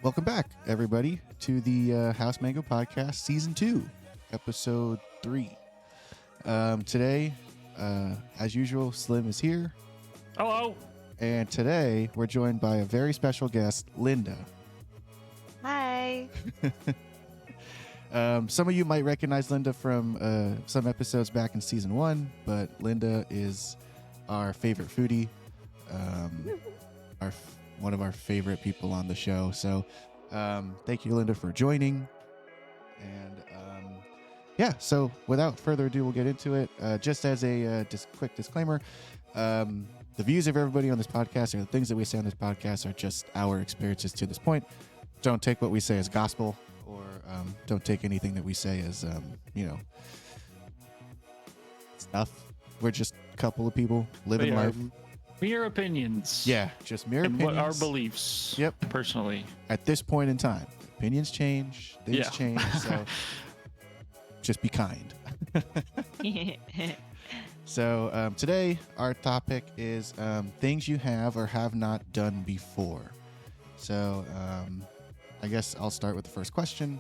Welcome back, everybody, to the House Mango Podcast, Season 2, Episode 3. Today, as usual, Slim is here. Hello. And today, we're joined by a very special guest, Linda. Hi. Some of you might recognize Linda from some episodes back in Season 1, but Linda is our favorite foodie, one of our favorite people on the show. So thank you, Linda, for joining. And so without further ado, we'll get into it. Just as a quick disclaimer, the views of everybody on this podcast or the things that we say on this podcast are just our experiences to this point. Don't take what we say as gospel, or don't take anything that we say as, stuff. We're just a couple of people living life. Mere opinions. Yeah, just mere and opinions. What our beliefs. Yep. Personally. At this point in time, opinions change, things change, so just be kind. So today, our topic is things you have or have not done before. So I guess I'll start with the first question.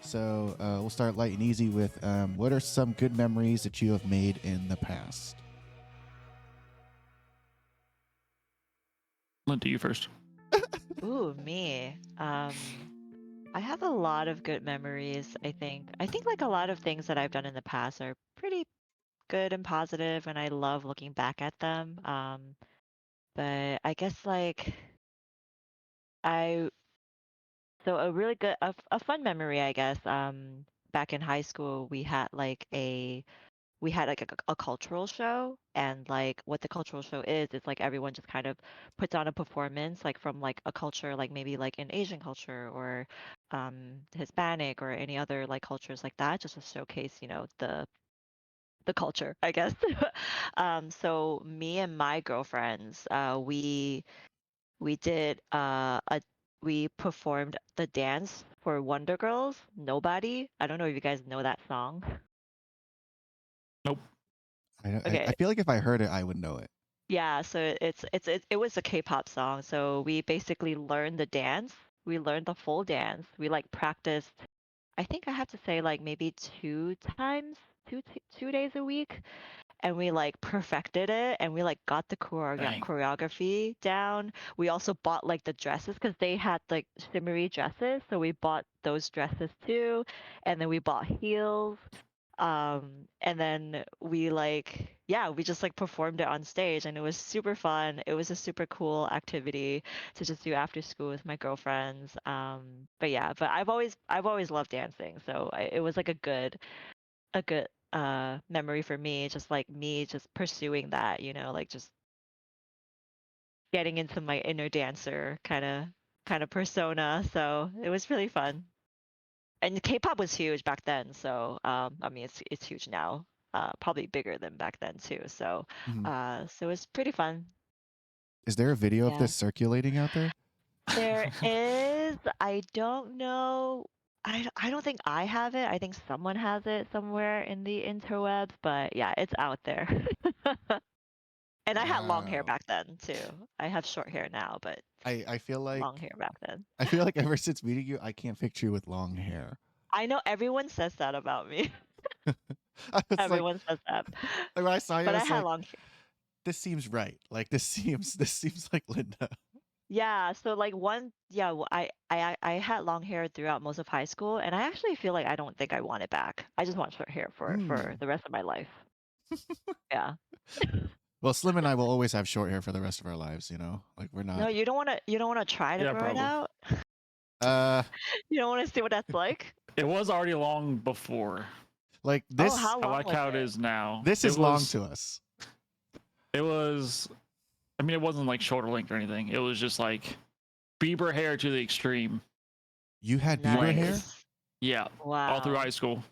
So we'll start light and easy with what are some good memories that you have made in the past? Linda, you first. Ooh, me. I have a lot of good memories, I think. I think like a lot of things that I've done in the past are pretty good and positive, and I love looking back at them. But I guess like I so a really good a fun memory, I guess. Back in high school, we had like a cultural show, and like what the cultural show is like everyone just kind of puts on a performance like from like a culture, like maybe like an Asian culture or Hispanic or any other like cultures like that, just to showcase the culture, I guess. So me and my girlfriends, we did a we performed the dance for Wonder Girls, Nobody. I don't know if you guys know that song. Nope. I feel like if I heard it, I would know it. Yeah, so it was a K-pop song. So we basically learned the dance. We learned the full dance. We like practiced. I think I have to say like maybe two times, 2 days a week, and we like perfected it, and we like got the Dang. choreography down. We also bought like the dresses because they had like shimmery dresses, so we bought those dresses too, and then we bought heels. And then we just like performed it on stage, and it was super fun. It was a super cool activity to just do after school with my girlfriends. But I've always loved dancing, so it was like a good memory for me, just like me just pursuing that, like just getting into my inner dancer kind of persona. So it was really fun. And K-pop was huge back then, so I mean it's huge now, probably bigger than back then too. So Mhm. so it's pretty fun. Is there a video of Yeah. this circulating out there? There is. I don't know. I don't think I have it. I think someone has it somewhere in the interwebs, but yeah, it's out there. And I had long hair Wow. back then too. I have short hair now, but I feel like long hair back then. ever since meeting you, I can't picture you with long hair. I know everyone says that about me. I was like, Everyone says that. when I saw you, I But I was had like, long hair. this seems right. Like this seems like Linda. Yeah, so like I had long hair throughout most of high school, and I actually feel like I don't think I want it back. I just want short hair for Mm. the rest of my life. Yeah. Well, Slim and I will always have short hair for the rest of our lives. Like we're No, not. you don't want to try to Yeah, grow it probably. out. Uh, You don't want to see what that's like. It was already long before. like Oh, this. how I long like was how it it? is now. This is long to us. It was. I mean, it wasn't like shoulder length or anything. It was just like Bieber hair to the extreme. You had Bieber hair? Nice. Yeah. All through high Wow. school.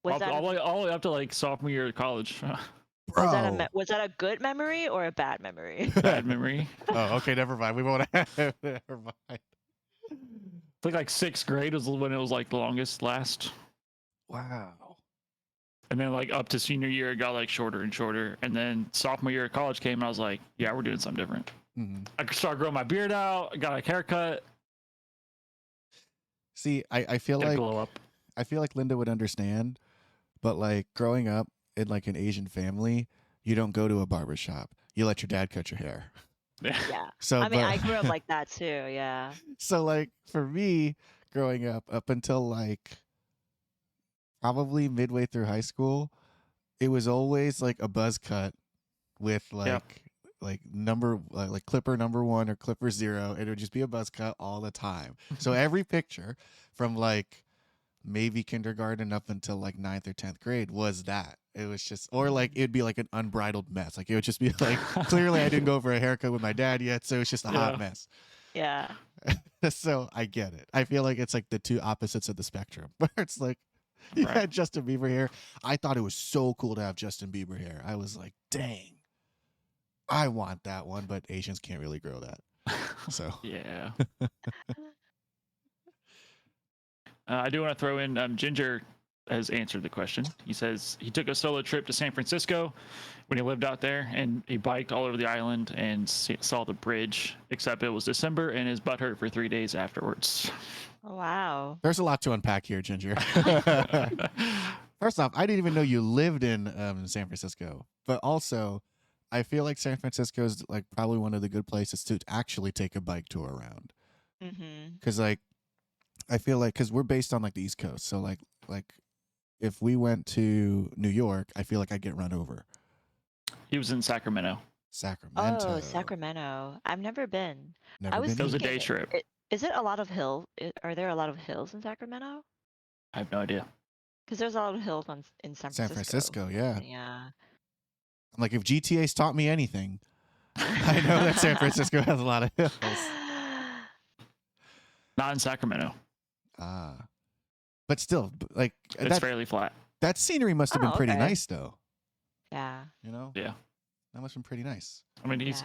Was All, that all, the way, all the way up to like sophomore year of college. Bro. was that a good memory or a bad memory? Bad memory. Oh, okay, never mind. We won't have never mind. I think like sixth grade was when it was like the longest last. Wow. And then like up to senior year, it got like shorter and shorter. And then sophomore year of college came, and I was like, yeah, we're doing something different. Mm-hmm. I started growing my beard out. I got a haircut. See, I feel Get a like glow up. Linda would understand, but like growing up in like an Asian family, you don't go to a barber shop. You let your dad cut your hair. Yeah. Yeah. So, I mean, but I grew up like that too. Yeah. so like for me, growing up until like probably midway through high school, it was always like a buzz cut with Yep. like number like clipper number 1 or clipper 0. It would just be a buzz cut all the time. So every picture from like maybe kindergarten up until like ninth or 10th grade was that. It was just, or like it'd be like an unbridled mess. Like it would just be like, clearly I didn't go for a haircut with my dad yet, so it's just a hot Yeah. mess. Yeah. So I get it. I feel like it's like the two opposites of the spectrum, where it's like you Right. had Justin Bieber hair. I thought it was so cool to have Justin Bieber hair. I was like, dang, I want that one, but Asians can't really grow that. So Yeah. I do want to throw in Ginger has answered the question. He says he took a solo trip to San Francisco when he lived out there, and he biked all over the island and saw the bridge, except it was December and his butt hurt for 3 days afterwards. Oh, wow. there's a lot to unpack here, Ginger. First off, I didn't even know you lived in San Francisco, but also I feel like San Francisco is like probably one of the good places to actually take a bike tour around. Mm-hmm. Because like I feel like because we're based on like the East Coast, so like if we went to New York, I feel like I'd get run over. He was in Sacramento. Sacramento. Oh, Sacramento. I've never been. Never I was been It was a either. day thinking, trip. is it a lot of hills? Are there a lot of hills in Sacramento? I have no idea. Because there's a lot of hills in San San Francisco, yeah. Yeah. I'm like, if GTA's taught me anything, I know that San Francisco has a lot of hills. Not in Sacramento. Ah, but still, like It's fairly flat. that scenery must have been Oh, pretty okay. nice, though. Yeah. You know, Yeah. that must have been pretty nice. I mean, Yeah.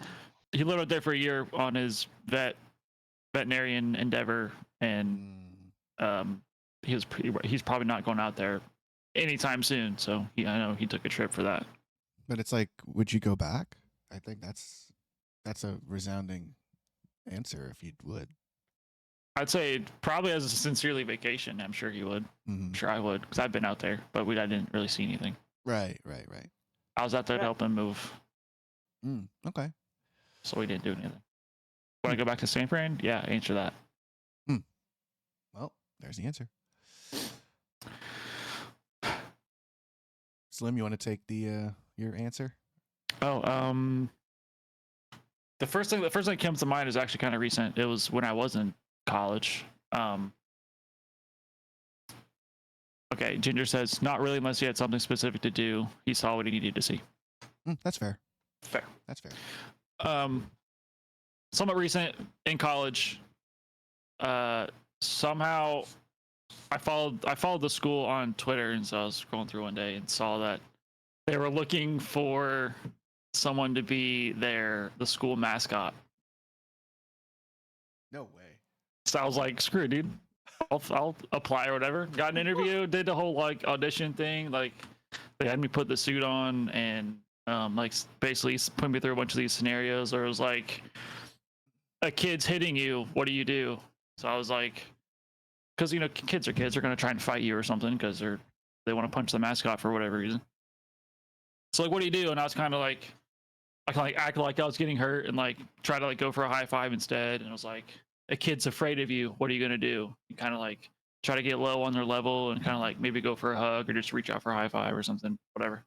he lived out there for a year on his veterinarian endeavor, and Mm. he's probably not going out there anytime soon. So I know he took a trip for that. But it's like, would you go back? I think that's a resounding answer if you would. I'd say probably as a sincerely vacation. I'm sure he would. Mm-hmm. I'm sure I would, because I've been out there, but I didn't really see anything. Right. I was out there to help him move, Okay. so we didn't do anything. Want to go back to San Fran? Yeah, answer that. Well, there's the answer. Slim, you want to take the your answer? Oh, the first thing that comes to mind is actually kind of recent. It was when I was in college. Okay, Ginger says not really unless he had something specific to do. He saw what he needed to see. That's fair. Fair. That's fair. Somewhat recent in college. Somehow I followed the school on Twitter, and so I was scrolling through one day and saw that they were looking for someone to be the school mascot. No way. So I was like, screw it, dude. I'll apply or whatever. Got an interview, did the whole like audition thing. Like they had me put the suit on and like basically put me through a bunch of these scenarios where it was like a kid's hitting you. What do you do? So I was like, because kids are going to try and fight you or something because they want to punch the mascot for whatever reason. So like, what do you do? And I was kind of like, I kind of like act like I was getting hurt and like try to like go for a high five instead. And I was like, a kid's afraid of you. What are you going to do? You kind of like try to get low on their level and kind of like maybe go for a hug or just reach out for a high five or something, whatever.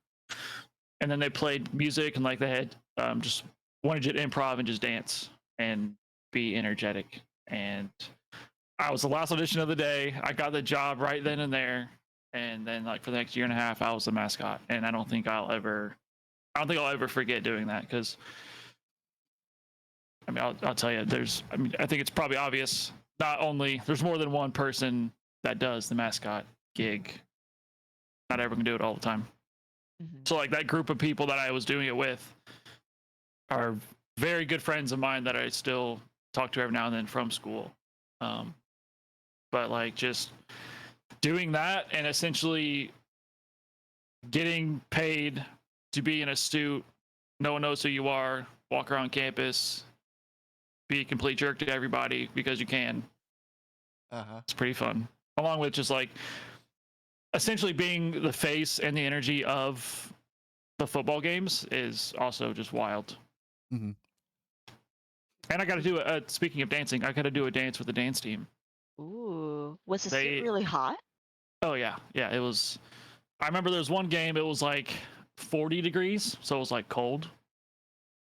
And then they played music and like they had just wanted you to improv and just dance and be energetic. And I was the last audition of the day. I got the job right then and there. And then like for the next year and a half, I was the mascot. And I don't think I'll ever forget doing that because I mean, I'll tell you, I think it's probably obvious. Not only there's more than one person that does the mascot gig. Not everyone can do it all the time. Mm-hmm. So like that group of people that I was doing it with are very good friends of mine that I still talk to every now and then from school. But like just doing that and essentially getting paid to be in a suit, no one knows who you are, walk around campus, be a complete jerk to everybody because you can. Uh-huh. It's pretty fun. Along with just like essentially being the face and the energy of the football games is also just wild. Mm-hmm. And I got to do it. Speaking of dancing, I got to do a dance with the dance team. Ooh, was the suit They, really hot? oh yeah, yeah. It was. I remember there was one game. It was like 40 degrees, so it was like cold.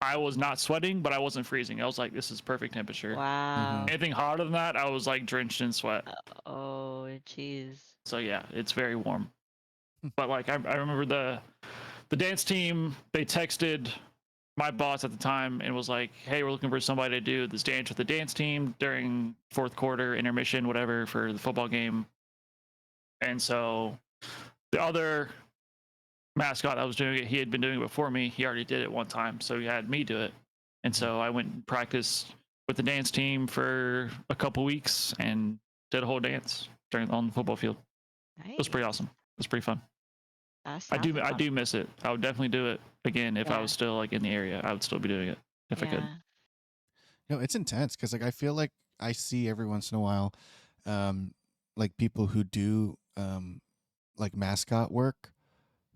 I was not sweating, but I wasn't freezing. I was like, this is perfect temperature. Wow. Anything hotter than that, I was like drenched in sweat. Oh, jeez. So yeah, it's very warm. Hmm. But like I remember the dance team, they texted my boss at the time and was like, hey, we're looking for somebody to do this dance with the dance team during fourth quarter intermission, whatever, for the football game. And so the other mascot that was doing it, he had been doing it before me. He already did it one time, so he had me do it. And so I went and practiced with the dance team for a couple weeks and did a whole dance on the football field. Nice. It was pretty awesome. It was pretty fun. That I sounds do fun. miss it. I would definitely do it again if I Yeah. was still like in the area. I would still be doing it if I could. Yeah. It's intense because like I feel like I see every once in a while, like people who do like mascot work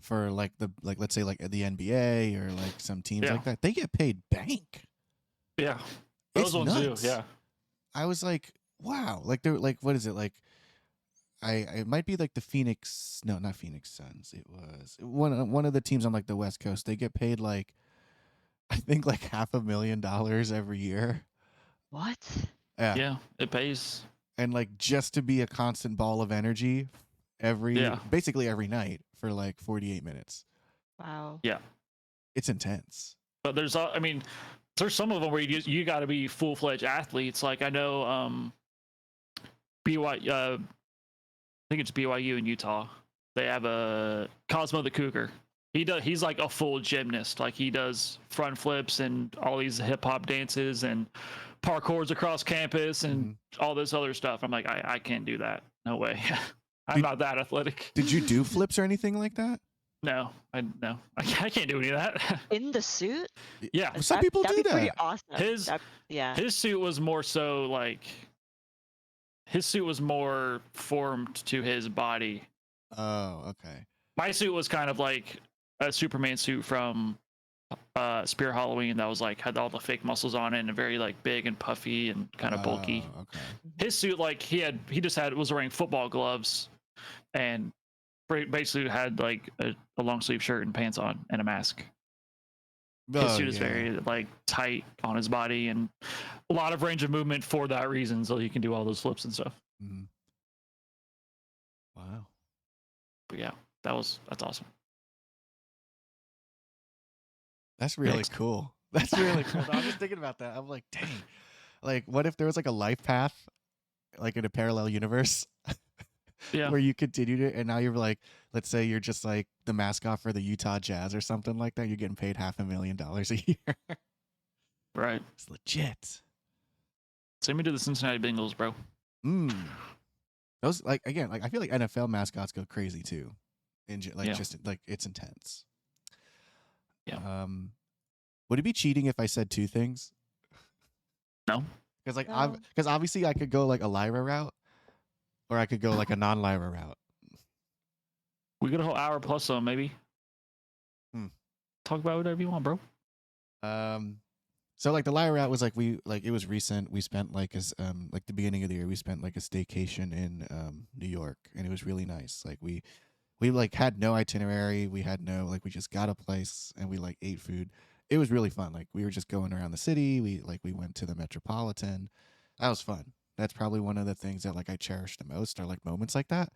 for like let's say like the NBA or like some teams Yeah. like that. They get paid bank. Yeah, It's those ones nuts. do. Yeah, I was like, wow. Like they're like, what is it like? It might be like the Phoenix, no, not Phoenix Suns. It was one of the teams on like the West Coast. They get paid like, I think like $500,000 every year. What? Yeah. yeah, it pays. And like just to be a constant ball of energy basically every night for like 48 minutes. Wow. Yeah, It's intense. but there's I mean, there's some of them where you got to be full fledged athletes. Like I know I think it's BYU in Utah. They have a Cosmo the Cougar. He's like a full gymnast. Like he does front flips and all these hip hop dances and parkours across campus and all this other stuff. I'm like, I can't do that. No way. I'm not that athletic. Did you do flips or anything like that? No, I can't do any of that. In the suit? Yeah, Some people do That'd be pretty that. awesome. Yeah. His suit was more so like his suit was more formed to his body. Oh, okay. My suit was kind of like a Superman suit from Spear Halloween that was like had all the fake muscles on it and very like big and puffy and kind of bulky. Okay. His suit like he was wearing football gloves and basically had like a long sleeve shirt and pants on and a mask. His suit is very like tight on his body and a lot of range of movement for that reason, so he can do all those flips and stuff. Mm-hmm. Wow. But yeah, that's awesome. That's really cool. That's really cool. I was just thinking about that. I'm like, dang. Like, what if there was like a life path, like in a parallel universe, Yeah, where you continued it, and now you're like, let's say you're just like the mascot for the Utah Jazz or something like that. You're getting paid $500,000 a year. right. It's legit. Send me to the Cincinnati Bengals, bro. Those like again, like I feel like NFL mascots go crazy too, Yeah. just like it's intense. Yeah. Would it be cheating if I said two things? No. Because like No. because obviously I could go like a Lyra route, or I could go like a non-Lyra route. We got a whole hour plus some, maybe. Talk about whatever you want, bro. So like the Lyra route was like it was recent. We spent like the beginning of the year we spent like a staycation in New York, and it was really nice. Like we like had no itinerary. We had no like we just got a place and we like ate food. It was really fun. Like we were just going around the city. We went to the Metropolitan. That was fun. That's probably one of the things that like I cherish the most are like moments like that.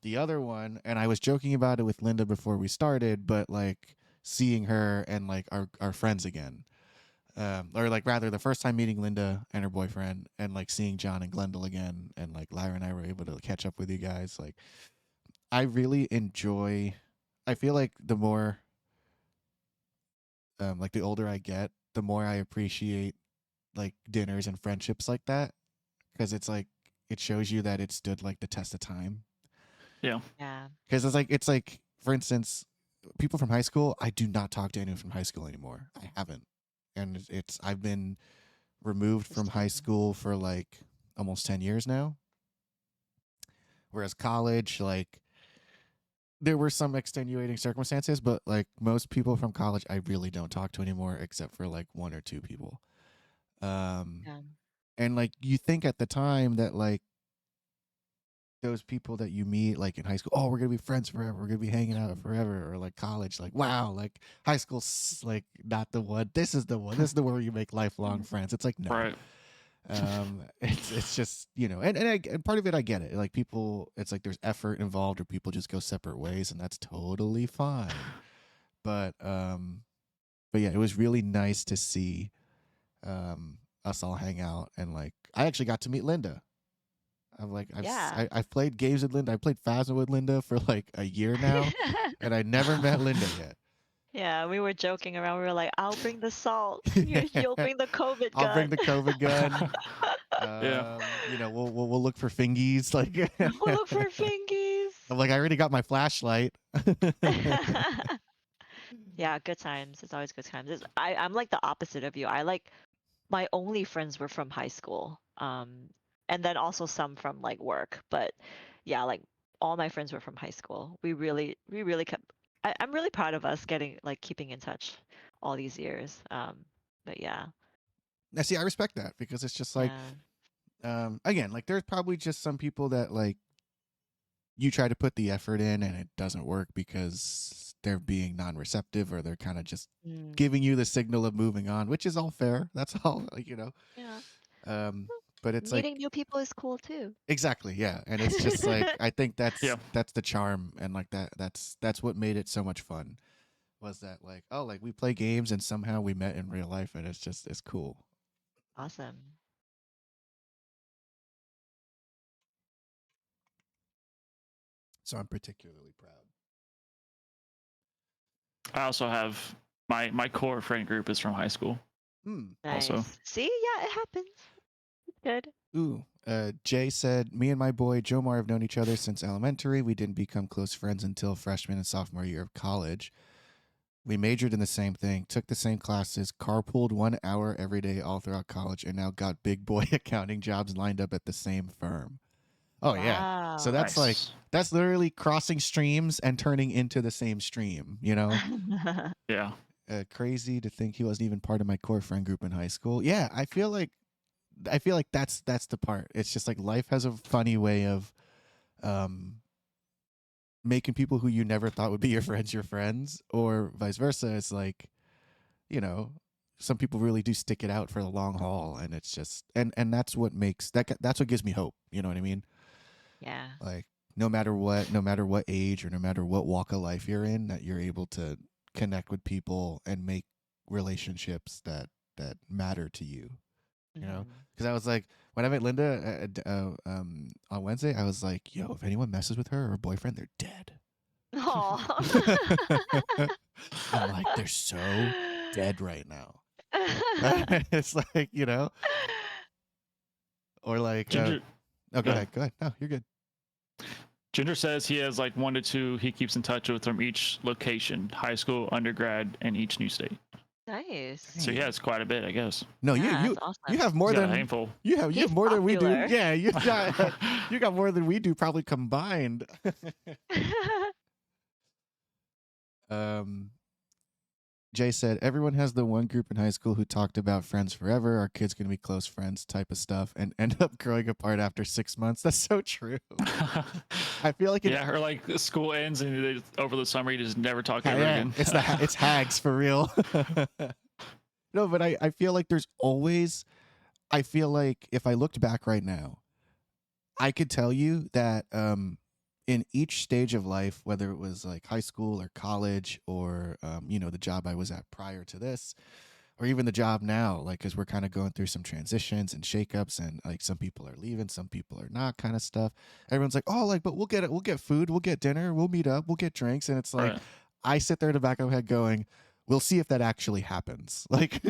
The other one, and I was joking about it with Linda before we started, but like seeing her and like our friends again. Or like rather the first time meeting Linda and her boyfriend and like seeing John and Glendale again, and like Lyra and I were able to catch up with you guys. Like I really enjoy, I feel like the more like the older I get, the more I appreciate like dinners and friendships like that, because it's like it shows you that it stood like the test of time. Yeah. Yeah. Because it's like for instance, people from high school, I do not talk to anyone from high school anymore. I haven't, and I've been removed from high school for like almost 10 years now. Whereas college, like, there were some extenuating circumstances, but like most people from college, I really don't talk to anymore, except for like one or two people. Um, Yeah. and like you think at the time that like those people that you meet like in high school, oh, we're gonna be friends forever, we're gonna be hanging out forever, or like college, like wow, like high school's like not the one. This is the one. This is the one where you make lifelong friends. It's like no. Right. It's just, you know, and part of it I get it. Like people, it's like there's effort involved, or people just go separate ways, and that's totally fine. But but yeah, it was really nice to see us all hang out, and like I actually got to meet Linda. I'm like Yeah. I've played games with Linda. I played Phasma with Linda for like a year now, and I never met Linda yet. Yeah, we were joking around. We were like, "I'll bring the salt. You'll bring the COVID I'll bring gun." the COVID gun. Yeah. You know, we'll look for fingies. Like We'll look for fingies. I'm like, I already got my flashlight. Yeah, good times. It's always good times. I'm like the opposite of you. I like my only friends were from high school. And then also some from like work. But yeah, like all my friends were from high school. We really kept I'm really proud of us getting like keeping in touch all these years. But yeah, Now, see, I respect that because it's just like, yeah. again, like there's probably just some people that like you try to put the effort in and it doesn't work because they're being non-receptive, or they're kind of just Mm, giving you the signal of moving on, which is all fair. That's all, like, yeah. Um, but it's like Meeting new people is cool too. exactly, yeah, and it's just like I think Yeah. that's the charm, and like that's what made it so much fun. Was that like, oh, like we play games and somehow we met in real life, and it's cool. Awesome. So I'm particularly proud. I also have my core friend group is from high school. Hmm. Also. Nice. See, yeah, it happens. It's good. Ooh. Jay said, "Me and my boy Jomar have known each other since elementary. We didn't become close friends until freshman and sophomore year of college. We majored in the same thing, took the same classes, carpooled 1 hour every day all throughout college, and now got big boy accounting jobs lined up at the same firm." Oh yeah. So Wow. that's like Nice. that's literally crossing streams and turning into the same stream, you know? Yeah. Crazy to think he wasn't even part of my core friend group in high school. Yeah, I feel like that's the part. It's just like life has a funny way of um making people who you never thought would be your friends, or vice versa. It's like, you know, some people really do stick it out for the long haul, and it's just and that's what makes that's what gives me hope, you know what I mean? Yeah. Like no matter what age or no matter what walk of life you're in, that you're able to connect with people and make relationships that matter to you, you know? Mhm. Because I was like, when I met Linda on Wednesday, I was like, yo, if anyone messes with her or her boyfriend, they're dead. Aw. I'm like, they're so dead right now. It's like, or like, Ginger. oh, go Go ahead, ahead. go ahead. No, you're good. Ginger says he has like 1 to 2 he keeps in touch with from each location, high school, undergrad, and each new state. Nice. So he Dang. has quite a bit, I guess. No, Yeah, you that's you awesome. have more He's got a than handful. you have He's more than we do. popular. Yeah, you got more than we do probably combined. um Jay said, everyone has the one group in high school who talked about friends forever, our kids gonna be close friends type of stuff, and end up growing apart after 6 months. That's so true. I feel like yeah, or like school ends and over the summer you just never talk ever yeah, again. it's hags for real. No, but I feel like there's always, I feel like if I looked back right now, I could tell you that in each stage of life, whether it was like high school or college or the job I was at prior to this, or even the job now, like because we're kind of going through some transitions and shakeups, and like some people are leaving, some people are not, kind of stuff. Everyone's like, oh, like, but we'll get food, we'll get dinner, we'll meet up, we'll get drinks, and it's like Right. I sit there in the back of my head going, we'll see if that actually happens, like,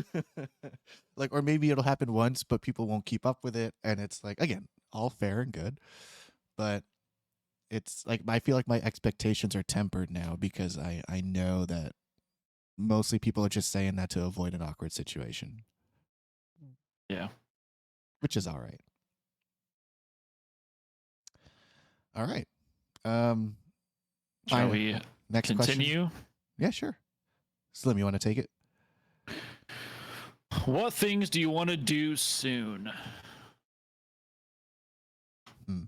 like, or maybe it'll happen once, but people won't keep up with it, and it's like again, all fair and good, but it's like I feel like my expectations are tempered now because I know that mostly people are just saying that to avoid an awkward situation, Yeah. which is all right. All right. Um, Shall fine. we Next question. continue? Yeah, sure. Slim, you want to take it? What things do you want to do soon? Hmm.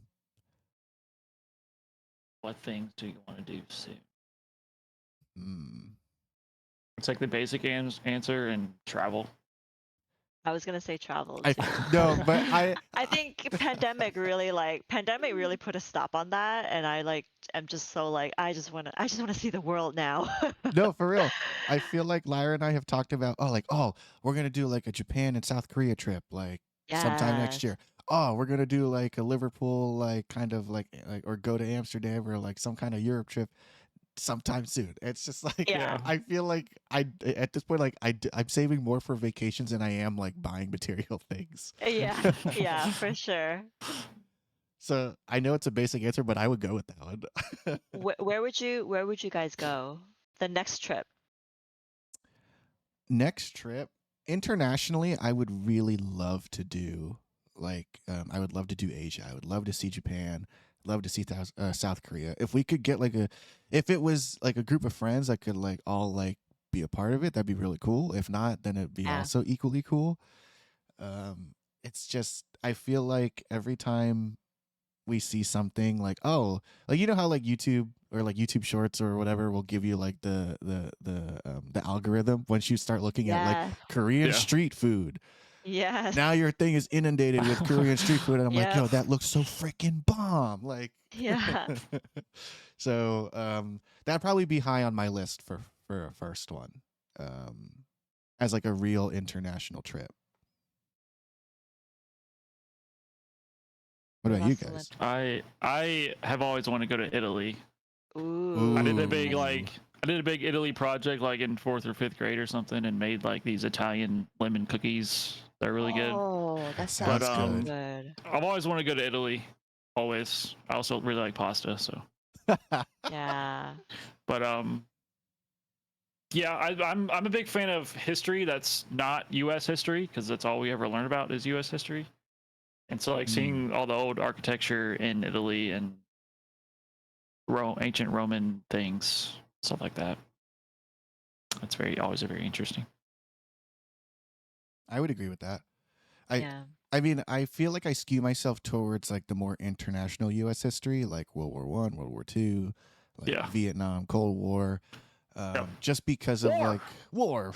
What things do you want to do soon? Hmm. It's like the basic answer and travel. I was gonna say travel I too. no, but I think pandemic really put a stop on that, and I like am just so like I just wanna see the world now. no, for real. I feel like Lyra and I have talked about we're gonna do like a Japan and South Korea trip like sometime next Yes. year. Oh, we're gonna do like a Liverpool like kind of like or go to Amsterdam or like some kind of Europe trip sometime soon. It's just like Yeah. Yeah. I feel like I at this point like I'm saving more for vacations than I am like buying material things. Yeah. Yeah, for sure. So I know it's a basic answer, but I would go with that one. Where would you guys go? The next trip. Next trip internationally, I would really love to do I would love to do Asia. I would love to see Japan. Love to see South Korea. If we could get if it was like a group of friends that could like all like be a part of it, that'd be really cool. If not, then it'd be Yeah. also equally cool. It's just I feel like every time we see something like like you know how like YouTube or like YouTube Shorts or whatever will give you like the algorithm once you start looking at like Yes. Korean Yeah. street food. Yes. Now your thing is inundated with Korean street food, and I'm like, yo, Yep. that looks so freaking bomb. Like, Yeah. so that'd probably be high on my list for a first one, um, as like a real international trip. What What about about you Celine? guys? I have always wanted to go to Italy. Ooh. I did a Ooh. big Italy project like in 4th or 5th grade or something, and made like these Italian lemon cookies. They're really good. Oh, That that But sounds sounds so good. good. I've always wanted to go to Italy. Always. I also really like pasta. So, Yeah. but yeah, I'm a big fan of history that's not U.S. history because that's all we ever learn about is U.S. history. And so like Mm. seeing all the old architecture in Italy and ancient Roman things, stuff like that. That's always a very interesting. I would agree with that. I Yeah. I mean, I feel like I skew myself towards like the more international U.S. history, like World War One, World War Two, like Yeah. Vietnam, Cold War, Yep. just because of War. like war,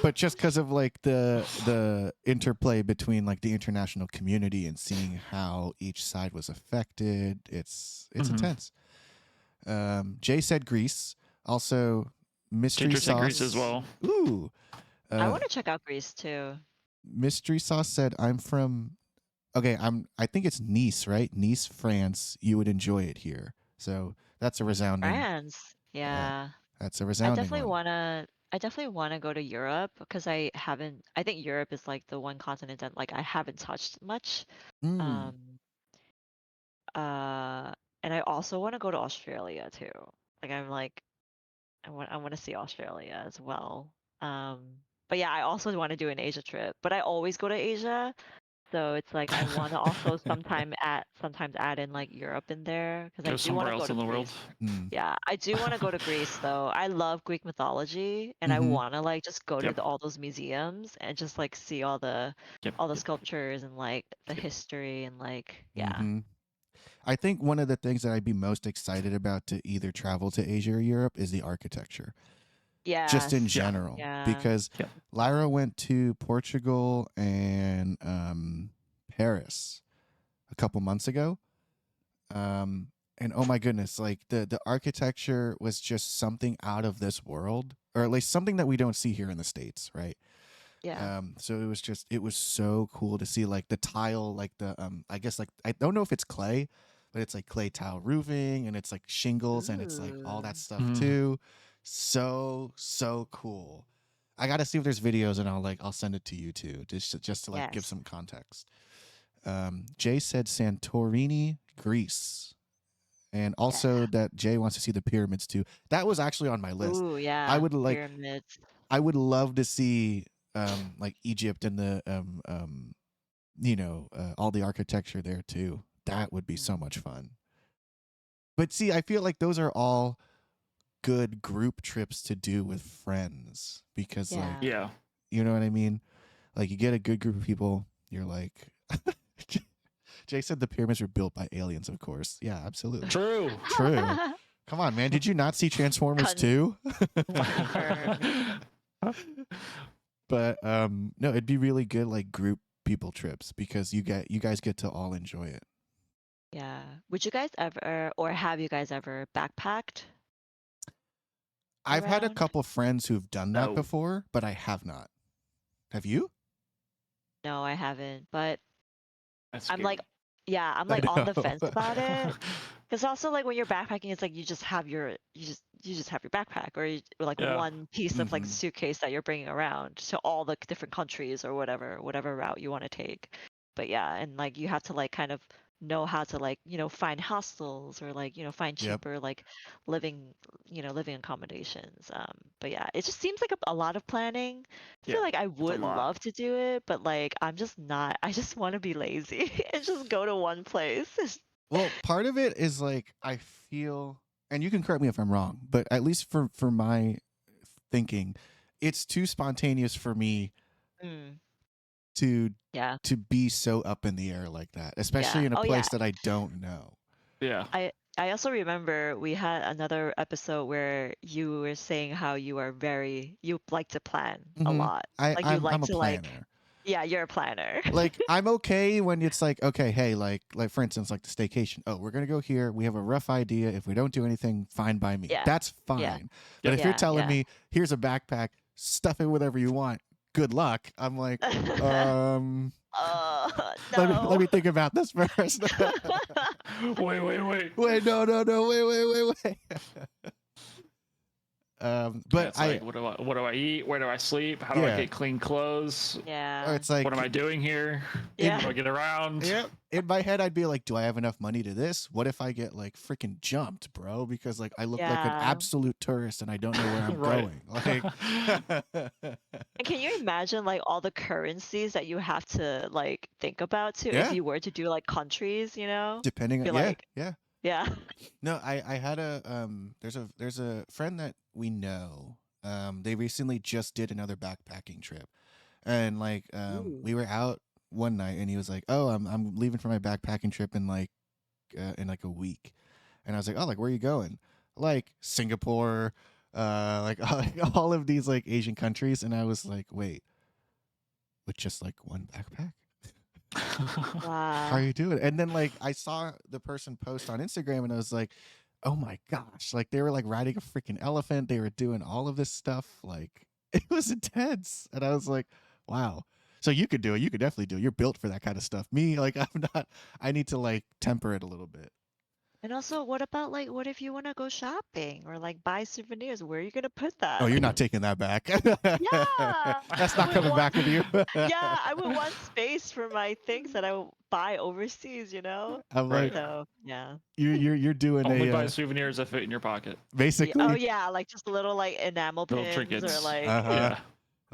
but just because of like the interplay between like the international community and seeing how each side was affected. It's Mhm. intense. Jay said Greece, also mystery Ginger said sauce. Greece as well. Ooh. I want to check out Greece too. Mystery Sauce said, "I'm from." Okay, I think it's Nice, right? Nice, France. You would enjoy it here. So that's a resounding. France. Yeah, Yeah. that's a I resounding definitely one. wanna I definitely wanna go to Europe because I think Europe is like the one continent that like I haven't touched much. Mm. Um uh and I also want to go to Australia too. Like I'm like I want to see Australia as well. Um but yeah, I also want to do an Asia trip, but I always go to Asia. So it's like I want to also sometimes add in like Europe in there because I Go do want somewhere to go else to in the world. Greece. Mm. Yeah, I do want to go to Greece though. I love Greek mythology and I Mm-hmm. want to like just go to Yep. all those museums and just like see Yep. all the Yep. sculptures and like the Yep. history and like yeah. Mm-hmm. I think one of the things that I'd be most excited about to either travel to Asia or Europe is the architecture, just in Yes. Yeah. general, Yeah. because Yep. Lyra went to Portugal and Paris a couple months ago. Um, and oh my goodness, like the architecture was just something out of this world, or at least something that we don't see here in the States, right? Yeah. So it was so cool to see like the tile, like the I guess like I don't know if it's clay, but it's like clay tile roofing and it's like shingles and it's like all Ooh. that stuff Mhm. too. So cool. I gotta see if there's videos and I'll send it to you too, just to like give Yes. some context. Jay said Santorini, Greece. And also Yeah. that Jay wants to see the pyramids too. That was actually on my list. Ooh, I yeah. would like Pyramids. I would love to see like Egypt and the all the architecture there too. That would be so much fun. But see, I feel like those are all good group trips to do with friends because, like, Yeah. Yeah. you know what I mean? Like, you get a good group of people, you're like, Jay said the pyramids were built by aliens, of course. Yeah, absolutely. True. True. Come on, man. Did you not see Transformers 2? Confirmed. But no, it'd be really good like group people trips because you guys get to all enjoy it. Yeah. Would you guys ever, or have you guys ever backpacked I've had a around? couple friends who've done that No. before, but I have not. Have you? No, I haven't. But That's I'm scary. like, yeah, I'm I like on the know. fence about it. Because also like when you're backpacking, it's like you just have you just have your backpack or like Yeah. one piece of like Mhm. suitcase that you're bringing around to all the different countries or whatever route you want to take. But yeah, and like you have to like kind of know how to like find hostels or like find Yep. cheaper like living living accommodations. But yeah, it just seems like a lot of planning. I Yeah, feel like I a would lot. love to do it, but like I'm just not. I just want to be lazy and just go to one place. Well, part of it is like I feel, and you can correct me if I'm wrong, but at least for my thinking, it's too spontaneous for me Mm, to yeah. to be so up in the air like that, especially Yeah. in a Oh yeah. place that I don't know. Yeah. I also remember we had another episode where you were saying how you like to plan a Hmm. lot. I Like you I'm like I'm a to like planner. yeah, you're a planner. Like I'm okay when it's like, okay, hey, like for instance, like the staycation. Oh, we're gonna go here. We have a rough idea. If we don't do anything, fine by me. Yeah. That's Yeah. fine. But Yep. if you're Yeah. telling Yeah. me here's a backpack, stuff it whatever you want, good luck. I'm like, um, let No. me think about this first. Wait. Wait, no, wait. Yeah, But it's like, what do I eat? Where do I sleep? How do I yeah, get clean clothes? Yeah. it's like What am I doing here? in How do I Yeah. get around? yeah, in my head, I'd be like, do I have enough money to this? What if I get like freaking jumped, bro? Because like I look like an Yeah. absolute tourist and I don't know where I'm Right. going. Like, And can you imagine like all the currencies that you have to like think about too if yeah, you were to do like countries, depending on You're yeah, like, yeah. yeah. No, I had a there's a friend that we know. They recently just did another backpacking trip, and like Ooh. we were out one night and he was like, oh, I'm leaving for my backpacking trip in like a week. And I was like, oh, like where are you going? Like Singapore, like all of these like Asian countries. And I was like, wait, with just like one backpack? How are Wow. you doing? And then like I saw the person post on Instagram and I was like, oh my gosh, like they were like riding a freaking elephant. They were doing all of this stuff. Like it was intense. And I was like, wow. So you could do it. You could definitely do it. You're built for that kind of stuff. Me, like I'm not. I need to like temper it a little bit. And also, what about like, what if you want to go shopping or like buy souvenirs? Where are you gonna put Oh, that? you're not taking that back. Yeah, That's I not would coming want. back with you. Yeah, I would want space for my things that I will buy overseas. I'm Right. like, So yeah. you're doing Only a buy souvenirs that fit in your pocket. Yeah. Oh basically yeah, like just little like enamel Little pins or trinkets. like uh-huh. Yeah.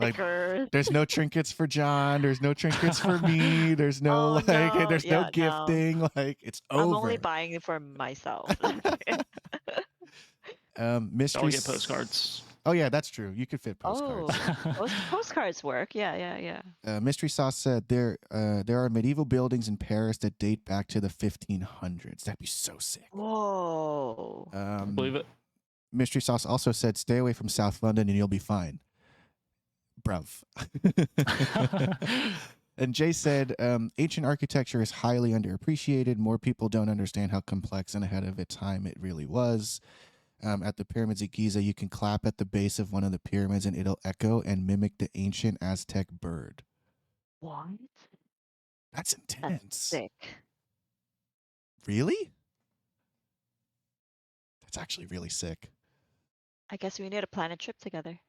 Like stickers. there's no trinkets for John, there's no trinkets for me, there's no Oh like no, there's no yeah, no. gifting, like it's I'm only over. buying it for myself. Mystery I'll get postcards. Oh yeah, that's true. You could fit postcards. Oh, postcards work. Yeah. Mystery Sauce said there are medieval buildings in Paris that date back to the 1500s. That'd be so sick. Whoa. Believe it. Mystery Sauce also said stay away from South London and you'll be fine. Bruv. And Jay said ancient architecture is highly underappreciated. More people don't understand how complex and ahead of its time it really was. At the pyramids at Giza, you can clap at the base of one of the pyramids and it'll echo and mimic the ancient Aztec bird. What? That's That's intense. sick. Really? That's actually really sick. I guess we need to plan a trip together.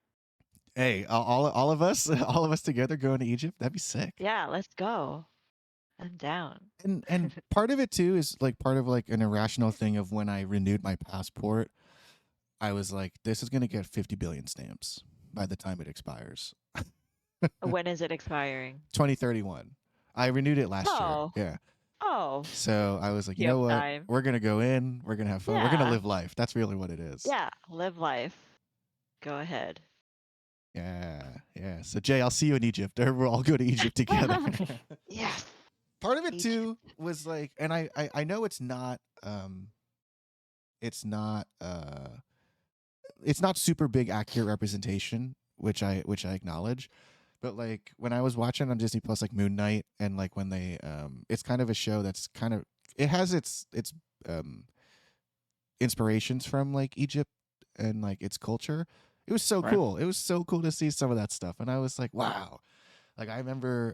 Hey, all of us, all of us together going to Egypt. That'd be sick. Yeah, let's go. I'm down. And part of it too is like part of like an irrational thing of when I renewed my passport, I was like, this is gonna get 50 billion stamps by the time it expires. When is it expiring? 2031. I renewed it last Oh. year. Yeah. Oh, So I was like, you you have know what? time. We're gonna go in. We're gonna have fun. We're gonna Yeah. live life. That's really what it is. Yeah. Live life. Go ahead. Yeah, yeah. So Jay, I'll see you in Egypt. Or we'll all go to Egypt together. Yes. Part of it Egypt. too was like, and I know it's not it's not super big accurate representation, which I acknowledge. But like when I was watching on Disney Plus, like Moon Knight, and like when they it's kind of a show that's kind of, it has its um inspirations from like Egypt and like its culture. It was so Right. cool. It was so cool to see some of that stuff, and I was like, wow. Like I remember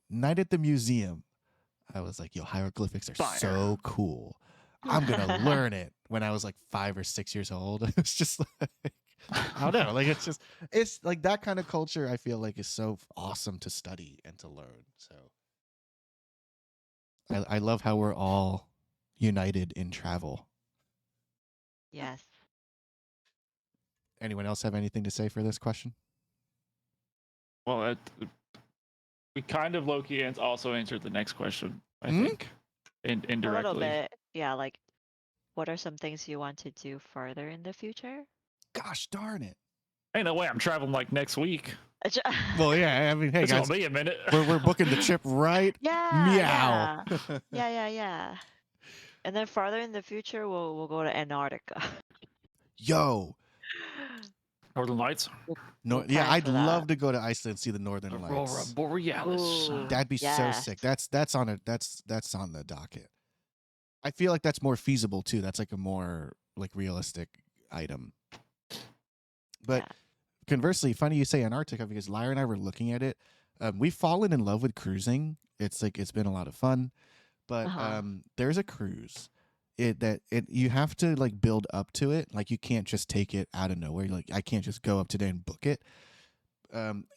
Night at the Museum. I was like, yo, hieroglyphics are Fire. so cool. I'm gonna learn it when I was like 5 or 6 years old. It's just like, I don't know. Like it's like that kind of culture I feel like is so awesome to study and to learn. So I love how we're all united in travel. Yes. Anyone else have anything to say for this question? Well, we kind of low-key also answered the next question, I Hmm? think, A little indirectly. bit. Yeah. Like, what are some things you want to do further in the future? Gosh darn it. Ain't no way I'm traveling like next week. Well, yeah, I mean, hey It's guys, gonna be a minute. we're booking the trip right. Yeah. Meow. Yeah. And then farther in the future, we'll go to Antarctica. Yo, Northern Lights. no, yeah, plan I'd for that. love to go to Iceland and see the Northern Aurora Lights. Borealis. Ooh. That'd be so Yes. sick. That's on the docket. I feel like that's more feasible too. That's like a more like realistic item. But Yeah. conversely, funny you say Antarctica because Lyra and I were looking at it. We've fallen in love with cruising. It's like it's been a lot of fun. But Uh-huh. there's a cruise. It you have to like build up to it. Like you can't just take it out of nowhere. Like I can't just go up today and book it.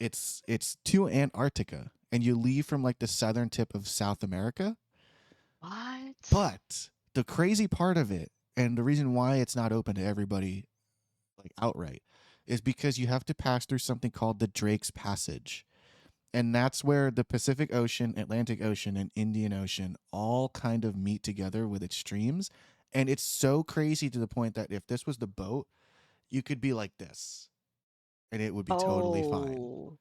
It's to Antarctica, and you leave from like the southern tip of South America. What? But the crazy part of it, and the reason why it's not open to everybody like outright, is because you have to pass through something called the Drake's Passage. And that's where the Pacific Ocean, Atlantic Ocean, and Indian Ocean all kind of meet together with its streams. And it's so crazy to the point that if this was the boat, you could be like this and it would be totally fine. Oh.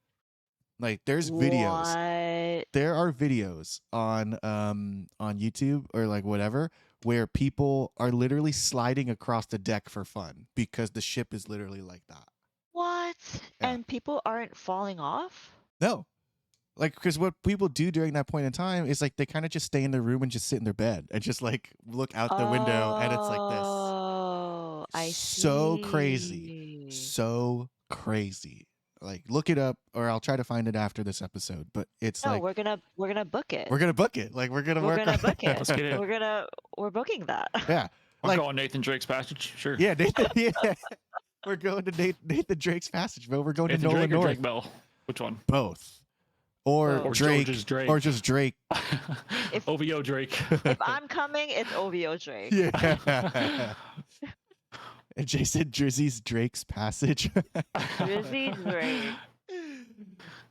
Like there's videos. What? There are videos on YouTube or like whatever where people are literally sliding across the deck for fun because the ship is literally like that. What? Yeah. And people aren't falling off? No. Like, because what people do during that point in time is like they kind of just stay in their room and just sit in their bed and just like look out the window and it's like this. Oh, I see. So crazy. So crazy. Like, look it up or I'll try to find it after this episode. But it's No, like we're gonna book it. we're gonna book it. Like we're gonna We're work gonna on book it. Let's get it. We're booking that. Yeah. We're Like, going Nathan Drake's Passage. Sure. yeah, Nathan, yeah. We're going to Nathan Drake's Passage, but we're going Nathan to Nolan Drake or North. Drake Bell? Which one? Both. Or Both. Or Drake, George's Drake. or just Drake. If- OVO Drake. If I'm coming, it's OVO Drake. Yeah. And Jason Drizzy's Drake's Passage. Drizzy Drake.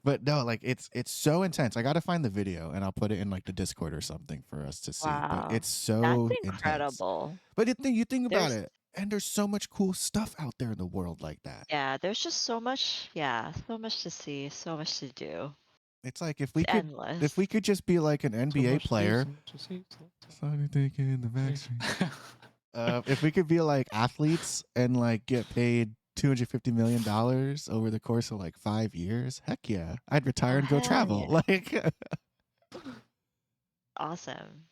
But no, like it's so intense. I got to find the video and I'll put it in like the Discord or something for us to see. Wow. But it's so That's intense. incredible. But you think about There's- it, and there's so much cool stuff out there in the world like that. Yeah, there's just so much, so much to see, so much to do. It's like if we It's could endless. just be like an NBA player. Started thinking in the backstreet. If we could be like athletes and like get paid $250 million over the course of like 5 years, heck yeah, I'd retire and go hell travel. yeah. Like, Awesome.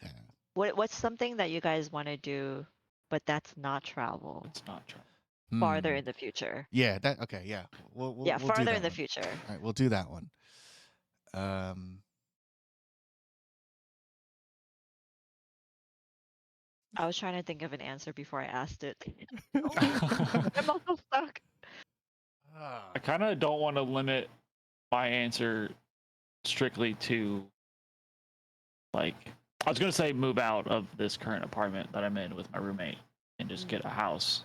yeah. What's something that you guys want to do, but that's not travel? It's not true. Farther Hmm. in the future. Yeah, that okay. Yeah, we'll Yeah, do farther that in the one. future. All right, we'll do that one. Um, I was trying to think of an answer before I asked it. I'm also stuck. I kind of don't want to limit my answer strictly to, like, I was going to say move out of this current apartment that I'm in with my roommate and just get a house.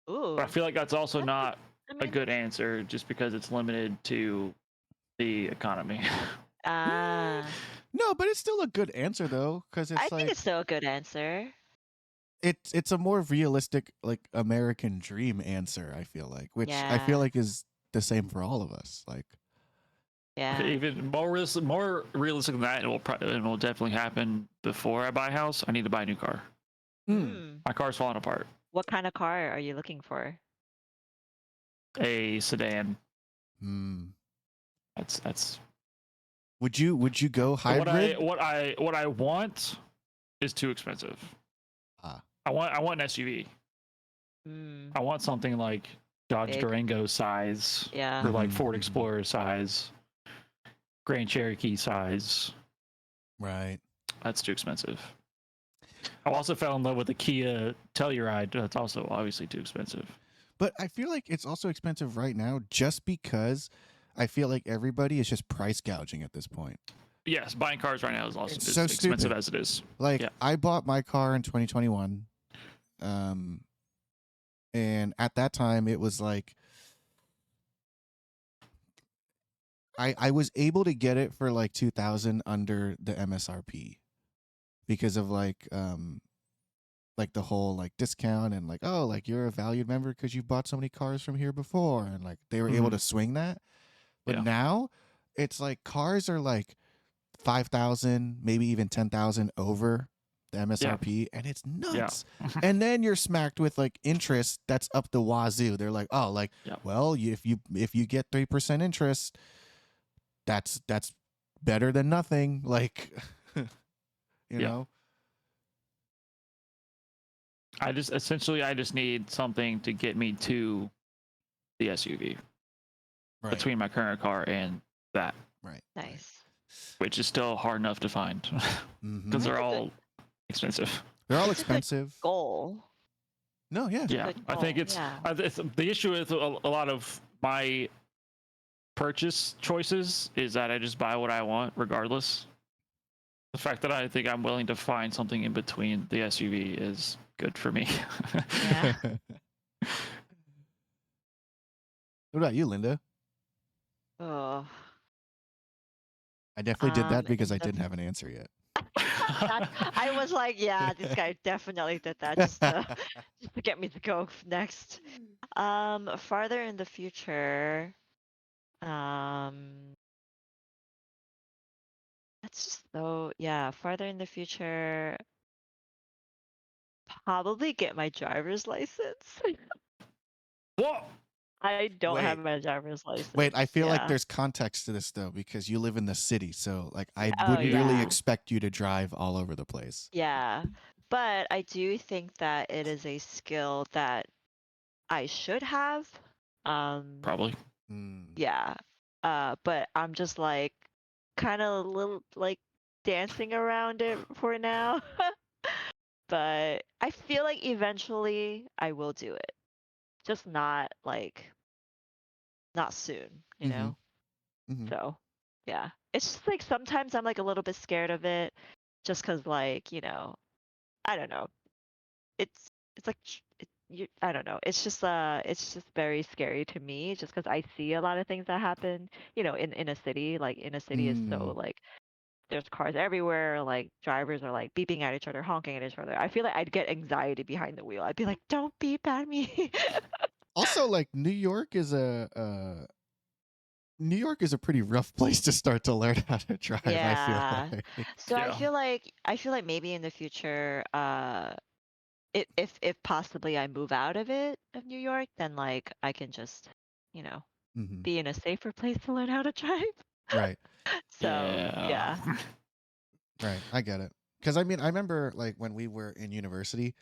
Ooh. But I feel like that's also That's not I a mean, good answer just because it's limited to the economy. Ah, No, but it's still a good answer though, because I it's think like it's still a good answer. it's a more realistic, like American dream answer. I feel like, which I feel Yeah. like is the same for all of us. Like, Yeah. Even more realistic than that, it will definitely happen before I buy a house. I need to buy a new car. Mm. My car's falling apart. What kind of car are you looking for? A sedan. hmm. That's Would you go hybrid? what I want is too expensive. Ah, I want an SUV. Mm. I want something like Dodge Big. Durango size, Yeah. or like Mhm, Ford mhm. Explorer size, Grand Cherokee size. Right. That's too expensive. I also fell in love with the Kia Telluride. That's also obviously too expensive. But I feel like it's also expensive right now, just because I feel like everybody is just price gouging at this point. Yes, buying cars right now is also It's as so expensive stupid. as it is. Like Yeah. I bought my car in 2021, um, and at that time it was like I was able to get it for like 2,000 under the MSRP because of like the whole like discount and like, oh, like you're a valued member because you bought so many cars from here before, and like they were able Mhm. to swing that. But Yeah. now it's like cars are like 5,000, maybe even 10,000 over the Yeah. MSRP, and it's Yeah. nuts. And then you're smacked with like interest that's up the wazoo. They're like, oh, like, Yeah. well, if you get 3% interest, that's better than nothing. Like, you Yeah. know. I just need something to get me to the SUV Right. between my current car and that, Right. Nice. which is still hard enough to find Mhm. because they're That's a good. all expensive. They're all It's a good expensive. goal. No, yeah. It's a Yeah, good I think goal. Yeah. it's the issue with a lot of my purchase choices is that I just buy what I want regardless. The fact that I think I'm willing to find something in between the SUV is good for me. Yeah. What about you, Linda? Oh. I definitely did that because In I the didn't have an answer yet. I was like, yeah, this guy definitely did that just to just to get me to go next. Farther in the future, um, that's just so yeah, farther in the future, probably get my driver's license. Whoa! I don't have Wait, my driver's wait. license. I feel like Yeah. there's context to this though because you live in the city, so like I Oh wouldn't really yeah. expect you to drive all over the place. Yeah. But I do think that it is a skill that I should have. Um, Probably. Mm. yeah. But I'm just like kind of a little like dancing around it for now. But I feel like eventually I will do it. Just not like not soon, you Mhm. know? Mhm. So, yeah. It's just like sometimes I'm like a little bit scared of it just 'cause like, I don't know. It's like I don't know. It's just very scary to me just because I see a lot of things that happen, in a city. Like in a city is so Mm. like there's cars everywhere, like drivers are like beeping at each other, honking at each other. I feel like I'd get anxiety behind the wheel. I'd be like, "Don't beep at me." Also, like New York is a pretty rough place to start to learn how to drive. I feel Yeah. like. So Yeah. I feel like maybe in the future, if possibly I move out of New York, then like I can just, you know, Mhm. be in a safer place to learn how to drive. Right. So Yeah. yeah. Right. I get it. Because I mean, I remember like when we were in university,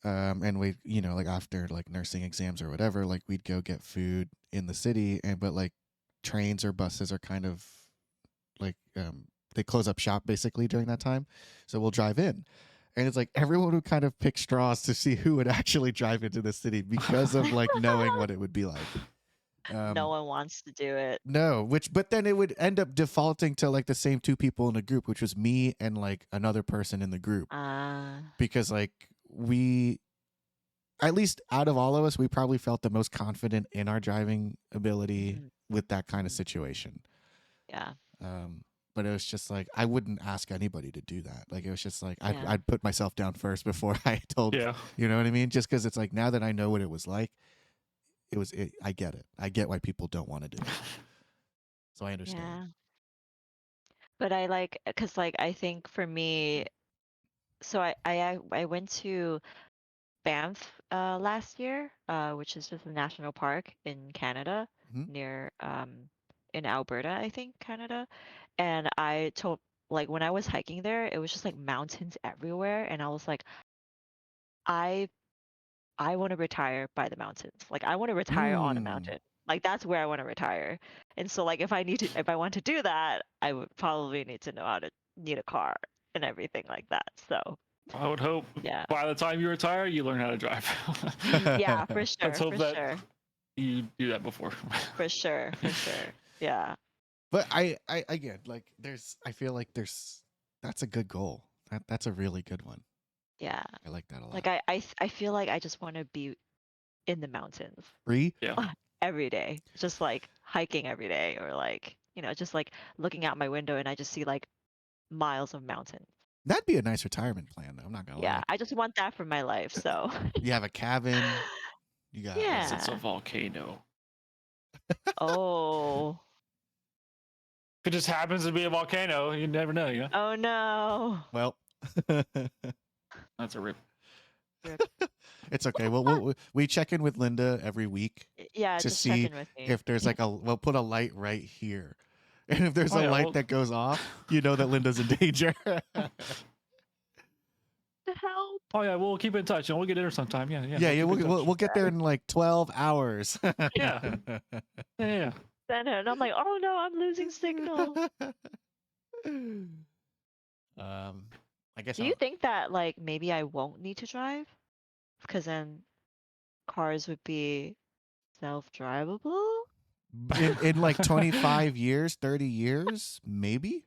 and we, like after like nursing exams or whatever, like we'd go get food in the city, and but like trains or buses are kind of like they close up shop basically during that time, so we'll drive in, and it's like everyone would kind of pick straws to see who would actually drive into the city because of like knowing what it would be like. No Um, one wants to do it. no, which but then it would end up defaulting to like the same two people in the group, which was me and like another person in the group, Uh, because like we, at least out of all of us, we probably felt the most confident in our driving ability mhm, with that kind of mhm. situation. Yeah. Um, but it was just like I wouldn't ask anybody to do that. Like it was just like Yeah. I'd put myself down first before I told. Yeah. You know what I mean? Just because it's like now that I know what it was like, I get it. I get why people don't want to do it. So I understand. Yeah. But I like, cause like I think for me, so I went to Banff last year, which is just a national park in Canada Mhm. near in Alberta, I think, Canada. And I told like when I was hiking there, it was just like mountains everywhere, and I was like, I I want to retire by the mountains. Like I want to retire on a Mm. mountain. Like that's where I want to retire. And so like if I want to do that, I would probably need to know how to need a car and everything like that. So I would hope yeah. by the time you retire, you learn how to drive. Yeah, for Let's sure, hope for that sure. you do that before. For sure, for sure. Yeah. But I again, like I feel like that's a good goal. That's a really good one. Yeah. I like that a lot. Like I feel like I just want to be in the mountains Free? Yeah. every day. Just like hiking every day or like, just like looking out my window and I just see like miles of mountains. That'd be a nice retirement plan, though. I'm not gonna Yeah, lie. I just want that for my life. So, You have a cabin. You got Unless it's a yeah. volcano. Oh. If it just happens to be a volcano, you never know, you know? Oh no. well. That's a rip. Rip. It's okay. We check in with Linda every week Yeah, to just check see in with me. if there's like we'll put a light right here. And if there's Oh, a yeah, light well- that goes off, you know that Linda's in danger. To help. Oh yeah, we'll keep in touch and we'll get dinner sometime. Yeah, Yeah, keep in touch. we'll get there in like 12 hours. Yeah. Yeah. Send her, and I'm like, oh no, I'm losing signal. I guess Do you think that like maybe I won't need to drive? Because then cars would be self-drivable? in like 25 years, 30 years, maybe.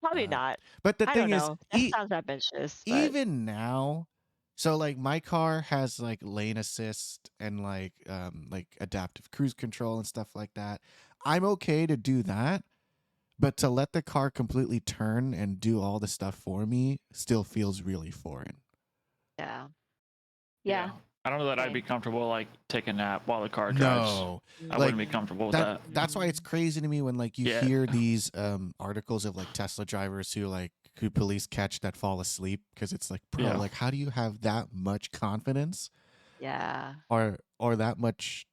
Probably not. But the I thing don't is, know. That sounds ambitious, but even now, so like my car has like lane assist and like adaptive cruise control and stuff like that. I'm okay to do that, but to let the car completely turn and do all the stuff for me still feels really foreign. yeah. Yeah. Yeah. I don't know that I'd Same. be comfortable like taking a nap while the car drives. No. I Like, wouldn't be comfortable with that. That's why it's crazy to me when like you Yeah. hear these articles of like Tesla drivers who police catch that fall asleep because it's like, bro, Yeah. like how do you have that much confidence Yeah. or that much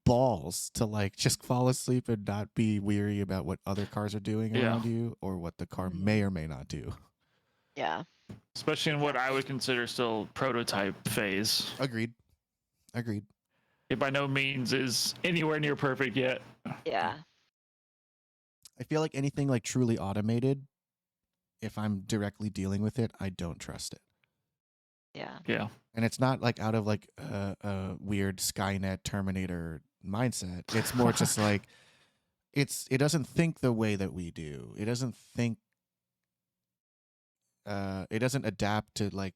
balls to like just fall asleep and not be weary about what other cars are doing Yeah. around you or what the car Mhm. may or may not do. Yeah. Especially in what I would consider still prototype phase. Agreed. It by no means is anywhere near perfect yet. Yeah. I feel like anything like truly automated, if I'm directly dealing with it, I don't trust it. Yeah. Yeah. And it's not like out of like a weird Skynet Terminator mindset. It's more just like it doesn't think the way that we do. It doesn't think it doesn't adapt to like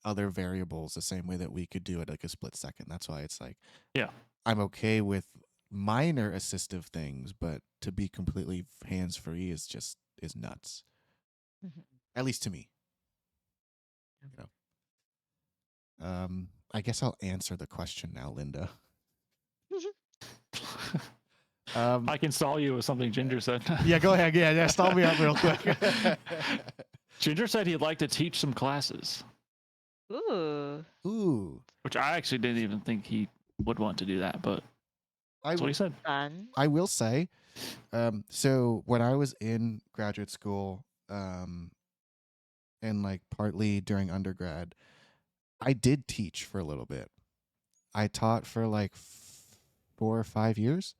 other variables the same way that we could do it like a split second. That's why it's like Yeah. I'm okay with minor assistive things, but to be completely hands free is nuts. Mhm. At least to me. You know. I guess I'll answer the question now, Linda. I can stall you with something Ginger said. Yeah, go ahead. Yeah, stall me up real quick. Ginger said he'd like to teach some classes, Ooh. Ooh, which I actually didn't even think he would want to do that, but that's what he said. Fun. I will say, so when I was in graduate school, and like partly during undergrad, I did teach for a little bit. I taught for like 4 or 5 years.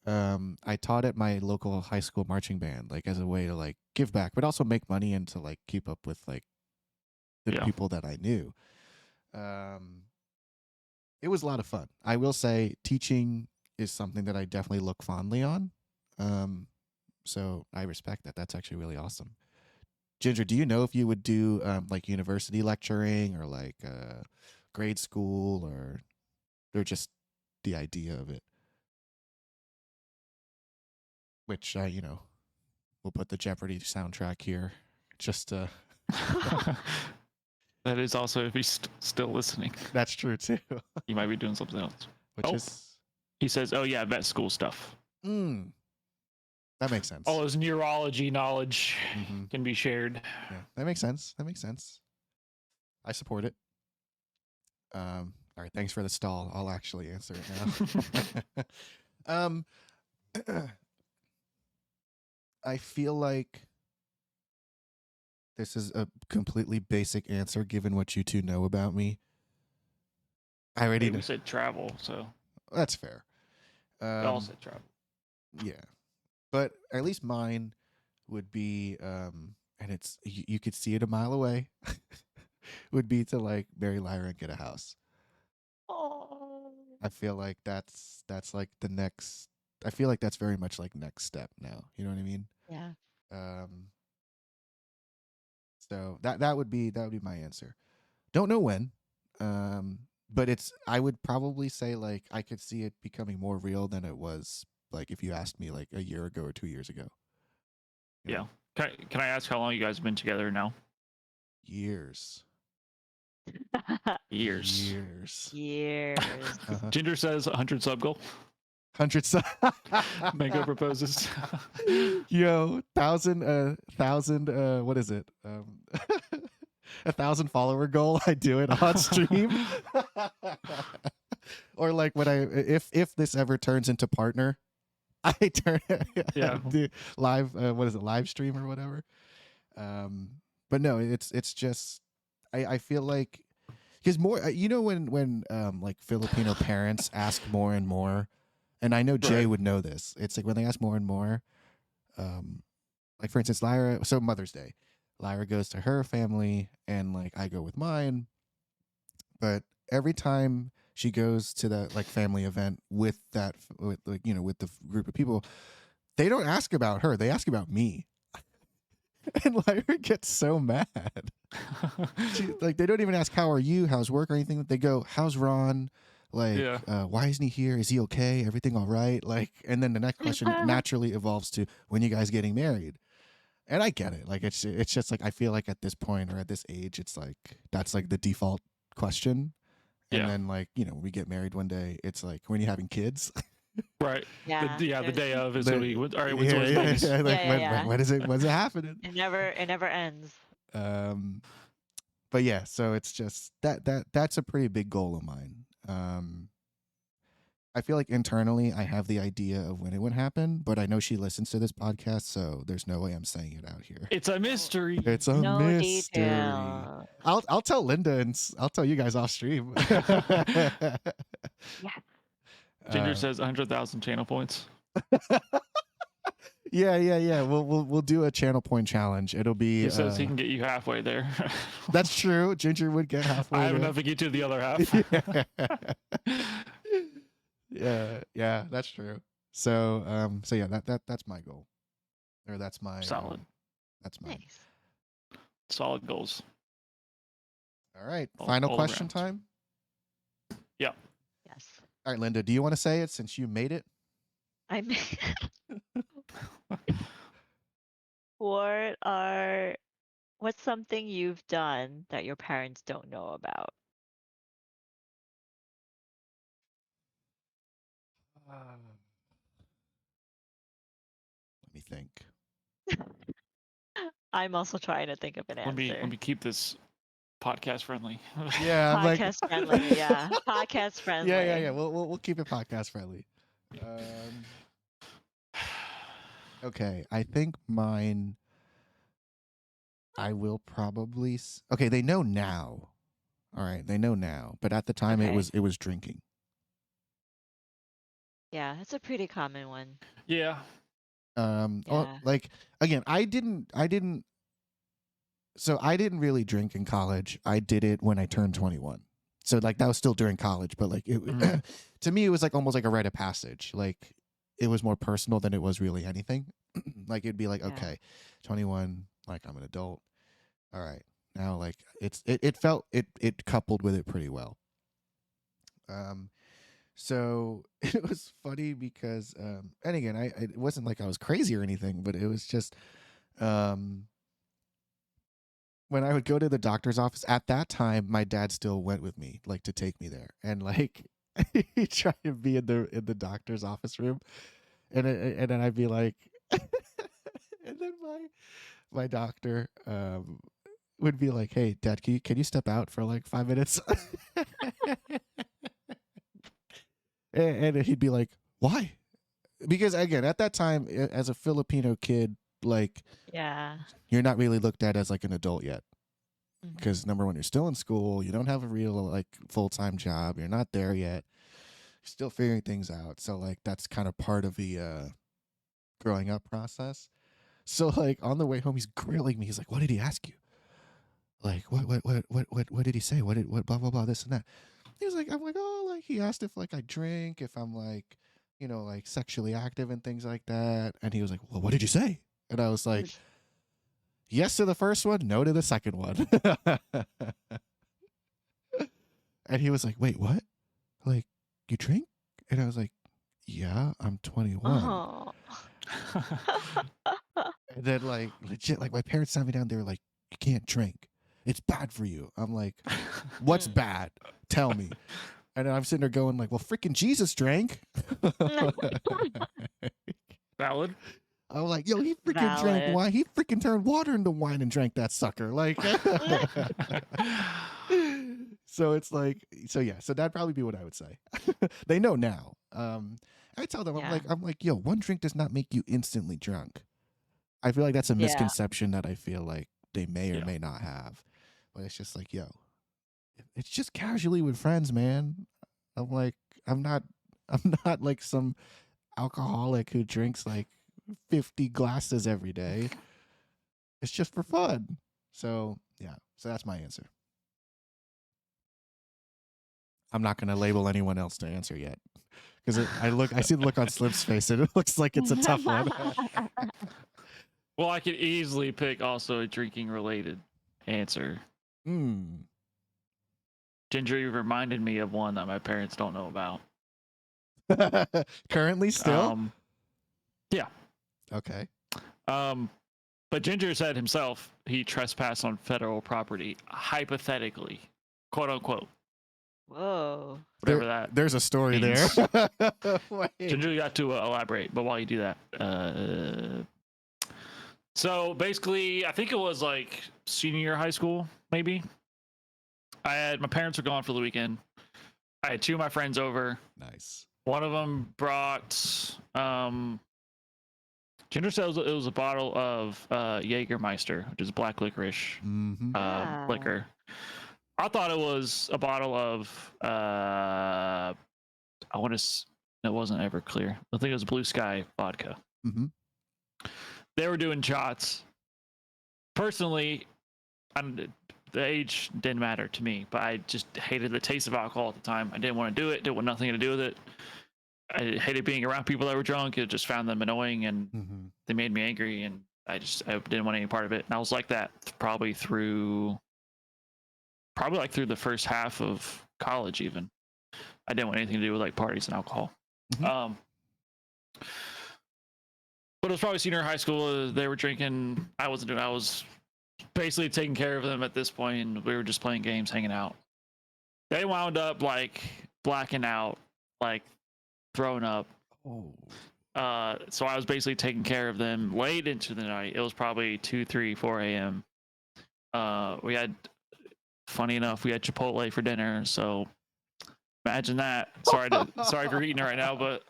I taught at my local high school marching band, like as a way to like give back, but also make money and to like keep up with like the Yeah. people that I knew. It was a lot of fun. I will say teaching is something that I definitely look fondly on. So I respect that. That's actually really awesome. Ginger, do you know if you would do like university lecturing or like grade school or just the idea of it? Which we'll put the Jeopardy soundtrack here. Just That is also if he's still listening. that's true too. He might be doing something else. Which is He says, "Oh yeah, vet school stuff. that makes sense. All his neurology knowledge can be shared." Yeah, that makes sense. That makes sense. I support it. All right, thanks for the stall. I'll actually answer it now. I feel like this is a completely basic answer given what you two know about me. I already know. We said travel, so That's fair. we all said travel. Yeah. But at least mine would be and it's you could see it a mile away. Would be to like marry Lyra and get a house. Oh. I feel like that's like the next. I feel like that's very much like next step now. You know what I mean? Yeah. So that would be my answer. Don't know when, but it's. I would probably say like I could see it becoming more real than it was like if you asked me like a year ago or 2 years ago. You know? Yeah. Can I ask how long you guys have been together now? Years. Years. Years. Ginger says 100 sub goal. 100 Mango proposes. Yo, thousand, what is it? 1,000 follower goal. I do it on stream. Or like when if this ever turns into partner, I turn do live. What is it? Live stream or whatever. But no, it's just I feel like because more you know when like Filipino parents ask more and more. And I know Jay would know this. It's like when they ask more and more, like for instance, Lyra. So Mother's Day, Lyra goes to her family, and like I go with mine. But every time she goes to that like family event with like with the group of people, they don't ask about her. They ask about me. And Lyra gets so mad. Like they don't even ask how are you, how's work or anything. They go, how's Ron? Like, why isn't he here? Is he okay? Everything all right? Like, and then the next question naturally evolves to when you guys getting married. And I get it. Like, it's just like I feel like at this point or at this age, it's like that's like the default question. And then like when we get married one day, it's like when you having kids. Right. Yeah. The day of is The- when we. All right. When is it? When's it happening? It never ends. But yeah, so it's just that's a pretty big goal of mine. I feel like internally I have the idea of when it would happen, but I know she listens to this podcast, so there's no way I'm saying it out here. It's a mystery. It's a No mystery. detail. I'll tell Linda and I'll tell you guys off stream. Yeah. Ginger says 100,000 channel points. Yeah. We'll do a channel point challenge. It'll be. He says he can get you halfway there. That's true. Ginger would get halfway. I have there. enough to get you to the other half. Yeah, that's true. So yeah, that's my goal, or that's my Solid. That's mine. Nice. Solid goals. All right, All final question around. time. Yeah. Yes. All right, Linda, do you want to say it since you made it? I mean, what's something you've done that your parents don't know about? Let me think. I'm also trying to think of an Let answer. me keep this podcast friendly. Yeah, I'm Podcast friendly, yeah. Podcast friendly. Yeah. We'll keep it podcast friendly. Okay, I think mine. I will probably. Okay, they know now. All right, they know now, but at the time Okay. it was drinking. Yeah, it's a pretty common one. Yeah. Yeah. Like again, I didn't so I didn't really drink in college. I did it when I turned 21. So like that was still during college, but like it to me it was like almost like a rite of passage. Like it was more personal than it was really anything. Like it'd be like, Yeah. okay, 21, like I'm an adult. All right. Now like it felt it coupled with it pretty well. So it was funny because, and again, it wasn't like I was crazy or anything, but it was just um, when I would go to the doctor's office at that time, my dad still went with me, like to take me there, and like he tried to be in the doctor's office room, and then I'd be like, and then my doctor would be like, "Hey, Dad, can you step out for like 5 minutes?" And he'd be like, "Why?" Because again, at that time, as a Filipino kid, like Yeah. you're not really looked at as like an adult yet. Mhm. Because number one, you're still in school, you don't have a real like full time job, you're not there yet, you're still figuring things out. So like that's kind of part of the growing up process. So like on the way home, he's grilling me. He's like, "What did he ask you? Like what did he say? What blah blah blah this and that?" He was like, I'm like, "Oh, like he asked if like I drink, if I'm like, like sexually active and things like that." And he was like, "Well, what did you say?" And I was like, "Yes to the first one, no to the second one." And he was like, "Wait, what? Like you drink?" And I was like, "Yeah, I'm 21." Oh. And then like legit, like my parents sat me down. They were like, "You can't drink. It's bad for you." I'm like, "What's bad? Tell me." And then I'm sitting there going like, "Well, freaking Jesus drank." Valid. I'm like, "Yo, he freaking drank Valid. wine. He freaking turned water into wine and drank that sucker." Like, so it's like, so yeah, so that'd probably be what I would say. They know now. I tell them, Yeah. I'm like, "Yo, one drink does not make you instantly drunk." I feel like that's a Yeah. misconception that I feel like they may or Yeah. may not have, but it's just like, yo, it's just casually with friends, man. I'm like, I'm not, I'm not like some alcoholic who drinks like 50 glasses every day. It's just for fun. So yeah, so that's my answer. I'm not gonna label anyone else to answer yet because I see the look on Slip's face, and it looks like it's a tough one. Well, I could easily pick also a drinking related answer. Hmm. Ginger, you reminded me of one that my parents don't know about. Currently, still. Um, yeah. Okay. But Ginger said himself he trespassed on federal property, hypothetically, quote unquote, Whoa. whatever that There's a story there. means. Wait. Ginger, you got to elaborate. But while you do that, so basically, I think it was like senior year of high school, maybe. My parents were gone for the weekend. I had two of my friends over. Nice. One of them brought Ginger said it was a bottle of Jägermeister, which is black licorice Mm-hmm. Yeah. liquor. I thought it was a bottle of I want to. It wasn't Everclear. I think it was Blue Sky vodka. Mm-hmm. They were doing shots. Personally, the age didn't matter to me, but I just hated the taste of alcohol at the time. I didn't want to do it. Didn't want nothing to do with it. I hated being around people that were drunk. It just found them annoying, and Mm-hmm. they made me angry, and I didn't want any part of it. And I was like that probably like through the first half of college even. I didn't want anything to do with like parties and alcohol. Mhm. But it was probably senior high school. They were drinking. I wasn't doing. I was basically taking care of them at this point, and we were just playing games, hanging out. They wound up like blacking out, like throwing up. Oh. So I was basically taking care of them late into the night. It was probably 2, 3, 4 a.m. We had, funny enough, we had Chipotle for dinner. So imagine that. Sorry for eating it right now, but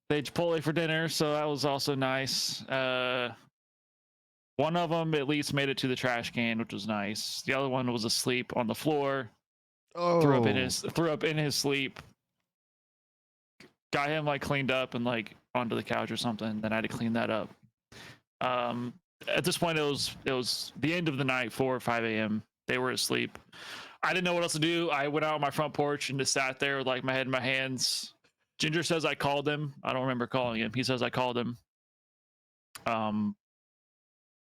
they had Chipotle for dinner, so that was also nice. One of them at least made it to the trash can, which was nice. The other one was asleep on the floor. Oh. Threw up in his sleep. Got him like cleaned up and like onto the couch or something. Then I had to clean that up. At this point, it was the end of the night, 4 or 5 a.m. They were asleep. I didn't know what else to do. I went out on my front porch and just sat there with like my head in my hands. Ginger says I called him. I don't remember calling him. He says I called him. I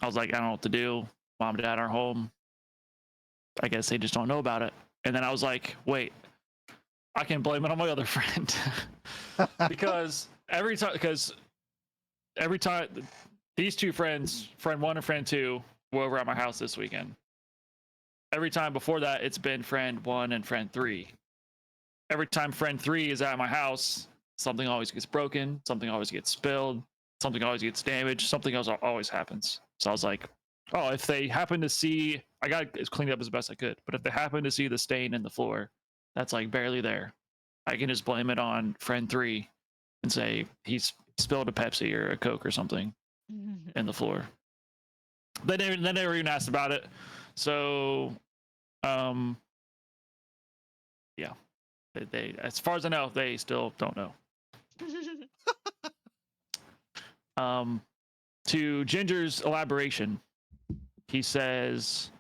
was like, I don't know what to do. Mom and dad are home. I guess they just don't know about it. And then I was like, wait, I can blame it on my other friend because every time these two friends, friend one and friend two, were over at my house this weekend. Every time before that, it's been friend one and friend three. Every time friend three is at my house, something always gets broken, something always gets spilled, something always gets damaged, something else always happens. So I was like, oh, if they happen to see, I got it cleaned up as best I could, but if they happen to see the stain in the floor, that's like barely there, I can just blame it on friend three and say he's spilled a Pepsi or a Coke or something in the floor. They never even asked about it. So, yeah, they as far as I know, they still don't know. To Ginger's elaboration, he says,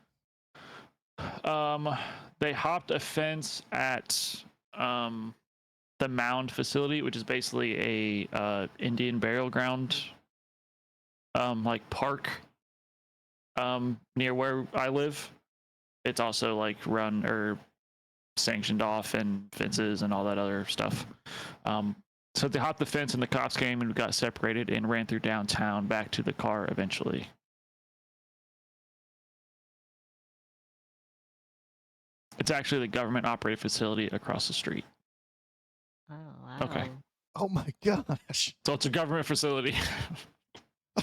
they hopped a fence at the Mound facility, which is basically a Indian burial ground, like park, near where I live. It's also like run or sanctioned off and fences and all that other stuff. So they hopped the fence and the cops came and got separated and ran through downtown back to the car eventually. It's actually the government operated facility across the street. Oh wow. Okay. Oh my gosh. So it's a government facility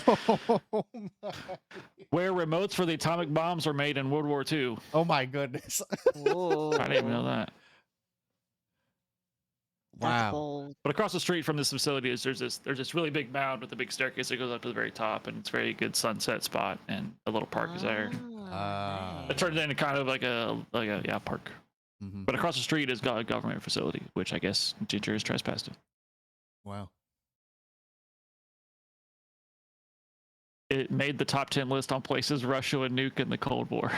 Oh my. where remotes for the atomic bombs were made in World War II. Oh my goodness. Ooh, I didn't even know that. that's Wow. bold. But across the street from this facility is there's this really big mound with a big staircase that goes up to the very top, and it's a very good sunset spot, and a little park is there. Ah. It turns into kind of like a park. Mhm. But across the street is a government facility, which I guess Ginger is trespassing. Wow. It made the top 10 list on places Russia would nuke in the Cold War.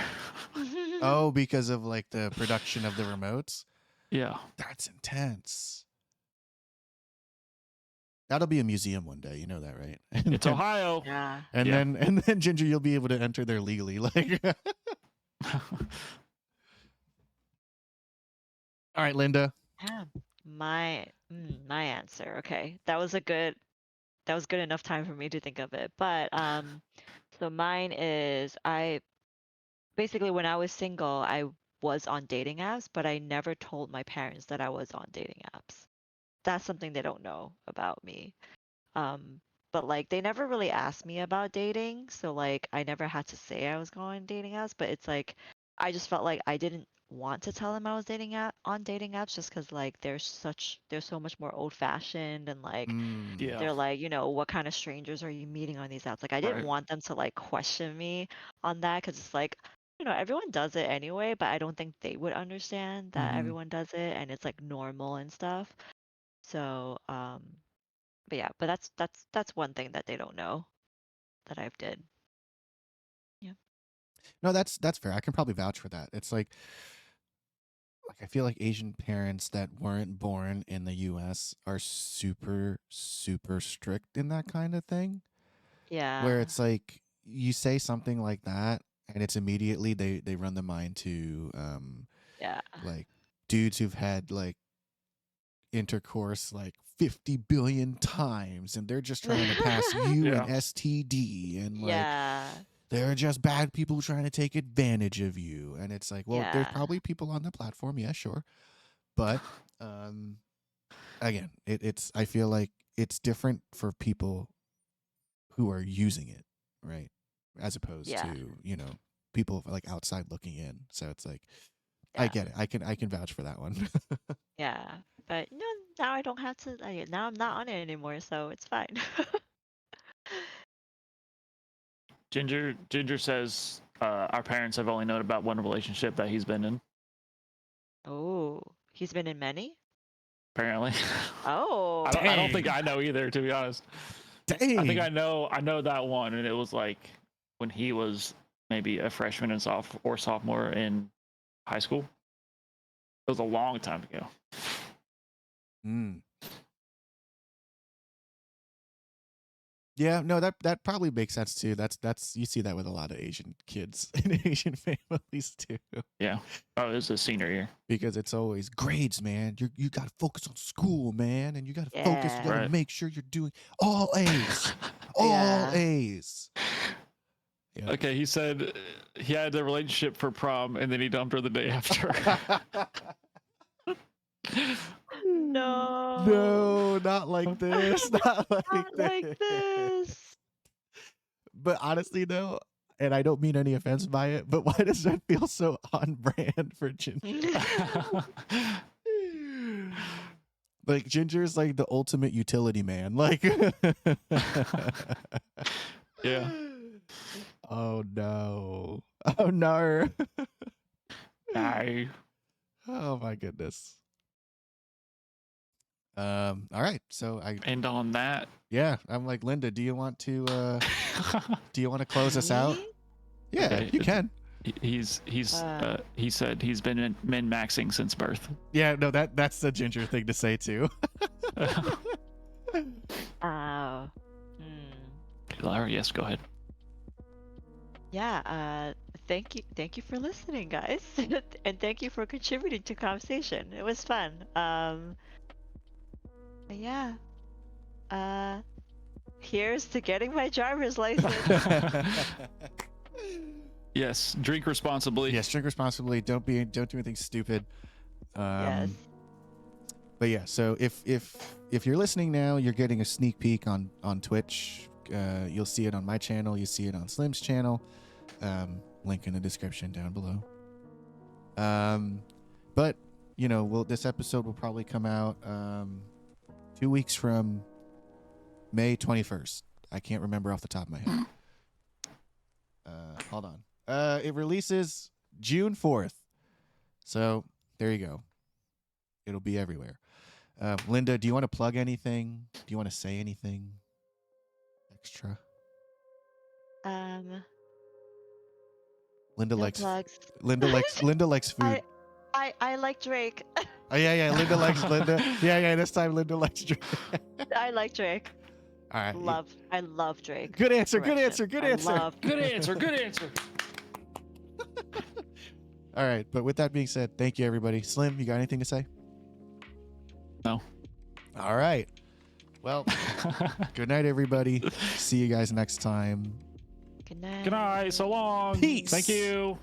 Oh, because of like the production of the remotes? Yeah. That's intense. That'll be a museum one day, you know that, right? And It's then, Ohio. Yeah. and Yeah. then Ginger, you'll be able to enter there legally. Like, all right, Linda. Yeah. My answer. Okay. That was good enough time for me to think of it. But so mine is I basically when I was single, I was on dating apps, but I never told my parents that I was on dating apps. That's something they don't know about me. Um, but like they never really asked me about dating, so like I never had to say I was going on dating apps, but it's like I just felt like I didn't want to tell them I was on dating apps just because like they're so much more old fashioned and like Mm. Yeah. they're like, what kind of strangers are you meeting on these apps? Like I didn't Right. want them to like question me on that because it's like, everyone does it anyway, but I don't think they would understand that Mhm. everyone does it and it's like normal and stuff. So, but yeah, but that's one thing that they don't know that I've did. Yeah. No, that's fair. I can probably vouch for that. It's like I feel like Asian parents that weren't born in the US are super super strict in that kind of thing. Where Yeah. it's like you say something like that and it's immediately they run the mind to Yeah. like dudes who've had like intercourse like 50 billion times and they're just trying to pass you an Yeah. STD and like Yeah. they're just bad people trying to take advantage of you. And it's like, well, there's Yeah. probably people on the platform, yeah, sure. But again, it's I feel like it's different for people who are using it, right? As opposed Yeah. to, people like outside looking in. So it's like I Yeah. get it. I can vouch for that one. Yeah. But now I don't have to now I'm not on it anymore, so it's fine. Ginger says our parents have only known about one relationship that he's been in. Oh, he's been in many? Apparently. Oh. I don't think Dang. I know either, to be honest. I think Dang. I know that one, and it was like when he was maybe a freshman and sophomore in high school. It was a long time ago. Mm. Yeah, no, that probably makes sense too. That's you see that with a lot of Asian kids and Asian families too, Yeah. Oh, it was a senior year. because it's always grades, man. You got to focus on school, man, and you got to focus. You Yeah. got to Right. make sure you're doing all A's, all Yeah. A's. Yeah. Okay, he said he had a relationship for prom and then he dumped her the day after. No. No, not like this. Not like Not like this. But honestly, though, and I don't mean any offense by it, but why does that feel so on brand for Ginger? Like Ginger's like the ultimate utility man. Like, Yeah. Oh no. Oh no. No. Oh my goodness. All right. So And on that, yeah, I'm like, Linda, do you want to close us out? Me? Yeah, Okay. you can. he said he's been min maxing since birth. Yeah, no, that's the Ginger thing to say too. Oh. Yes, go ahead. Yeah, thank you for listening, guys. And thank you for contributing to conversation. It was fun. Yeah. Here's to getting my driver's license. Yes, drink responsibly. Yes, drink responsibly. Don't do anything stupid. Yes. But yeah, so if you're listening now, you're getting a sneak peek on Twitch. You'll see it on my channel. You see it on Slim's channel. Link in the description down below. But you know, this episode will probably come out 2 weeks from May 21st. I can't remember off the top of my head. Hold on. It releases June 4th. So there you go. It'll be everywhere. Linda, do you want to plug anything? Do you want to say anything extra? Linda No likes plugs. Linda likes food. I like Drake. Oh yeah, Linda likes Linda. Yeah, this time Linda likes Drake. I like Drake. All right. I love Drake. Good answer. Good Correction. answer. Good I answer. love Good answer. Good answer. All right, but with that being said, thank you everybody. Slim, you got anything to say? No. All right. Well, good night everybody. See you guys next time. Good night. Good night. So long. Peace. Thank you.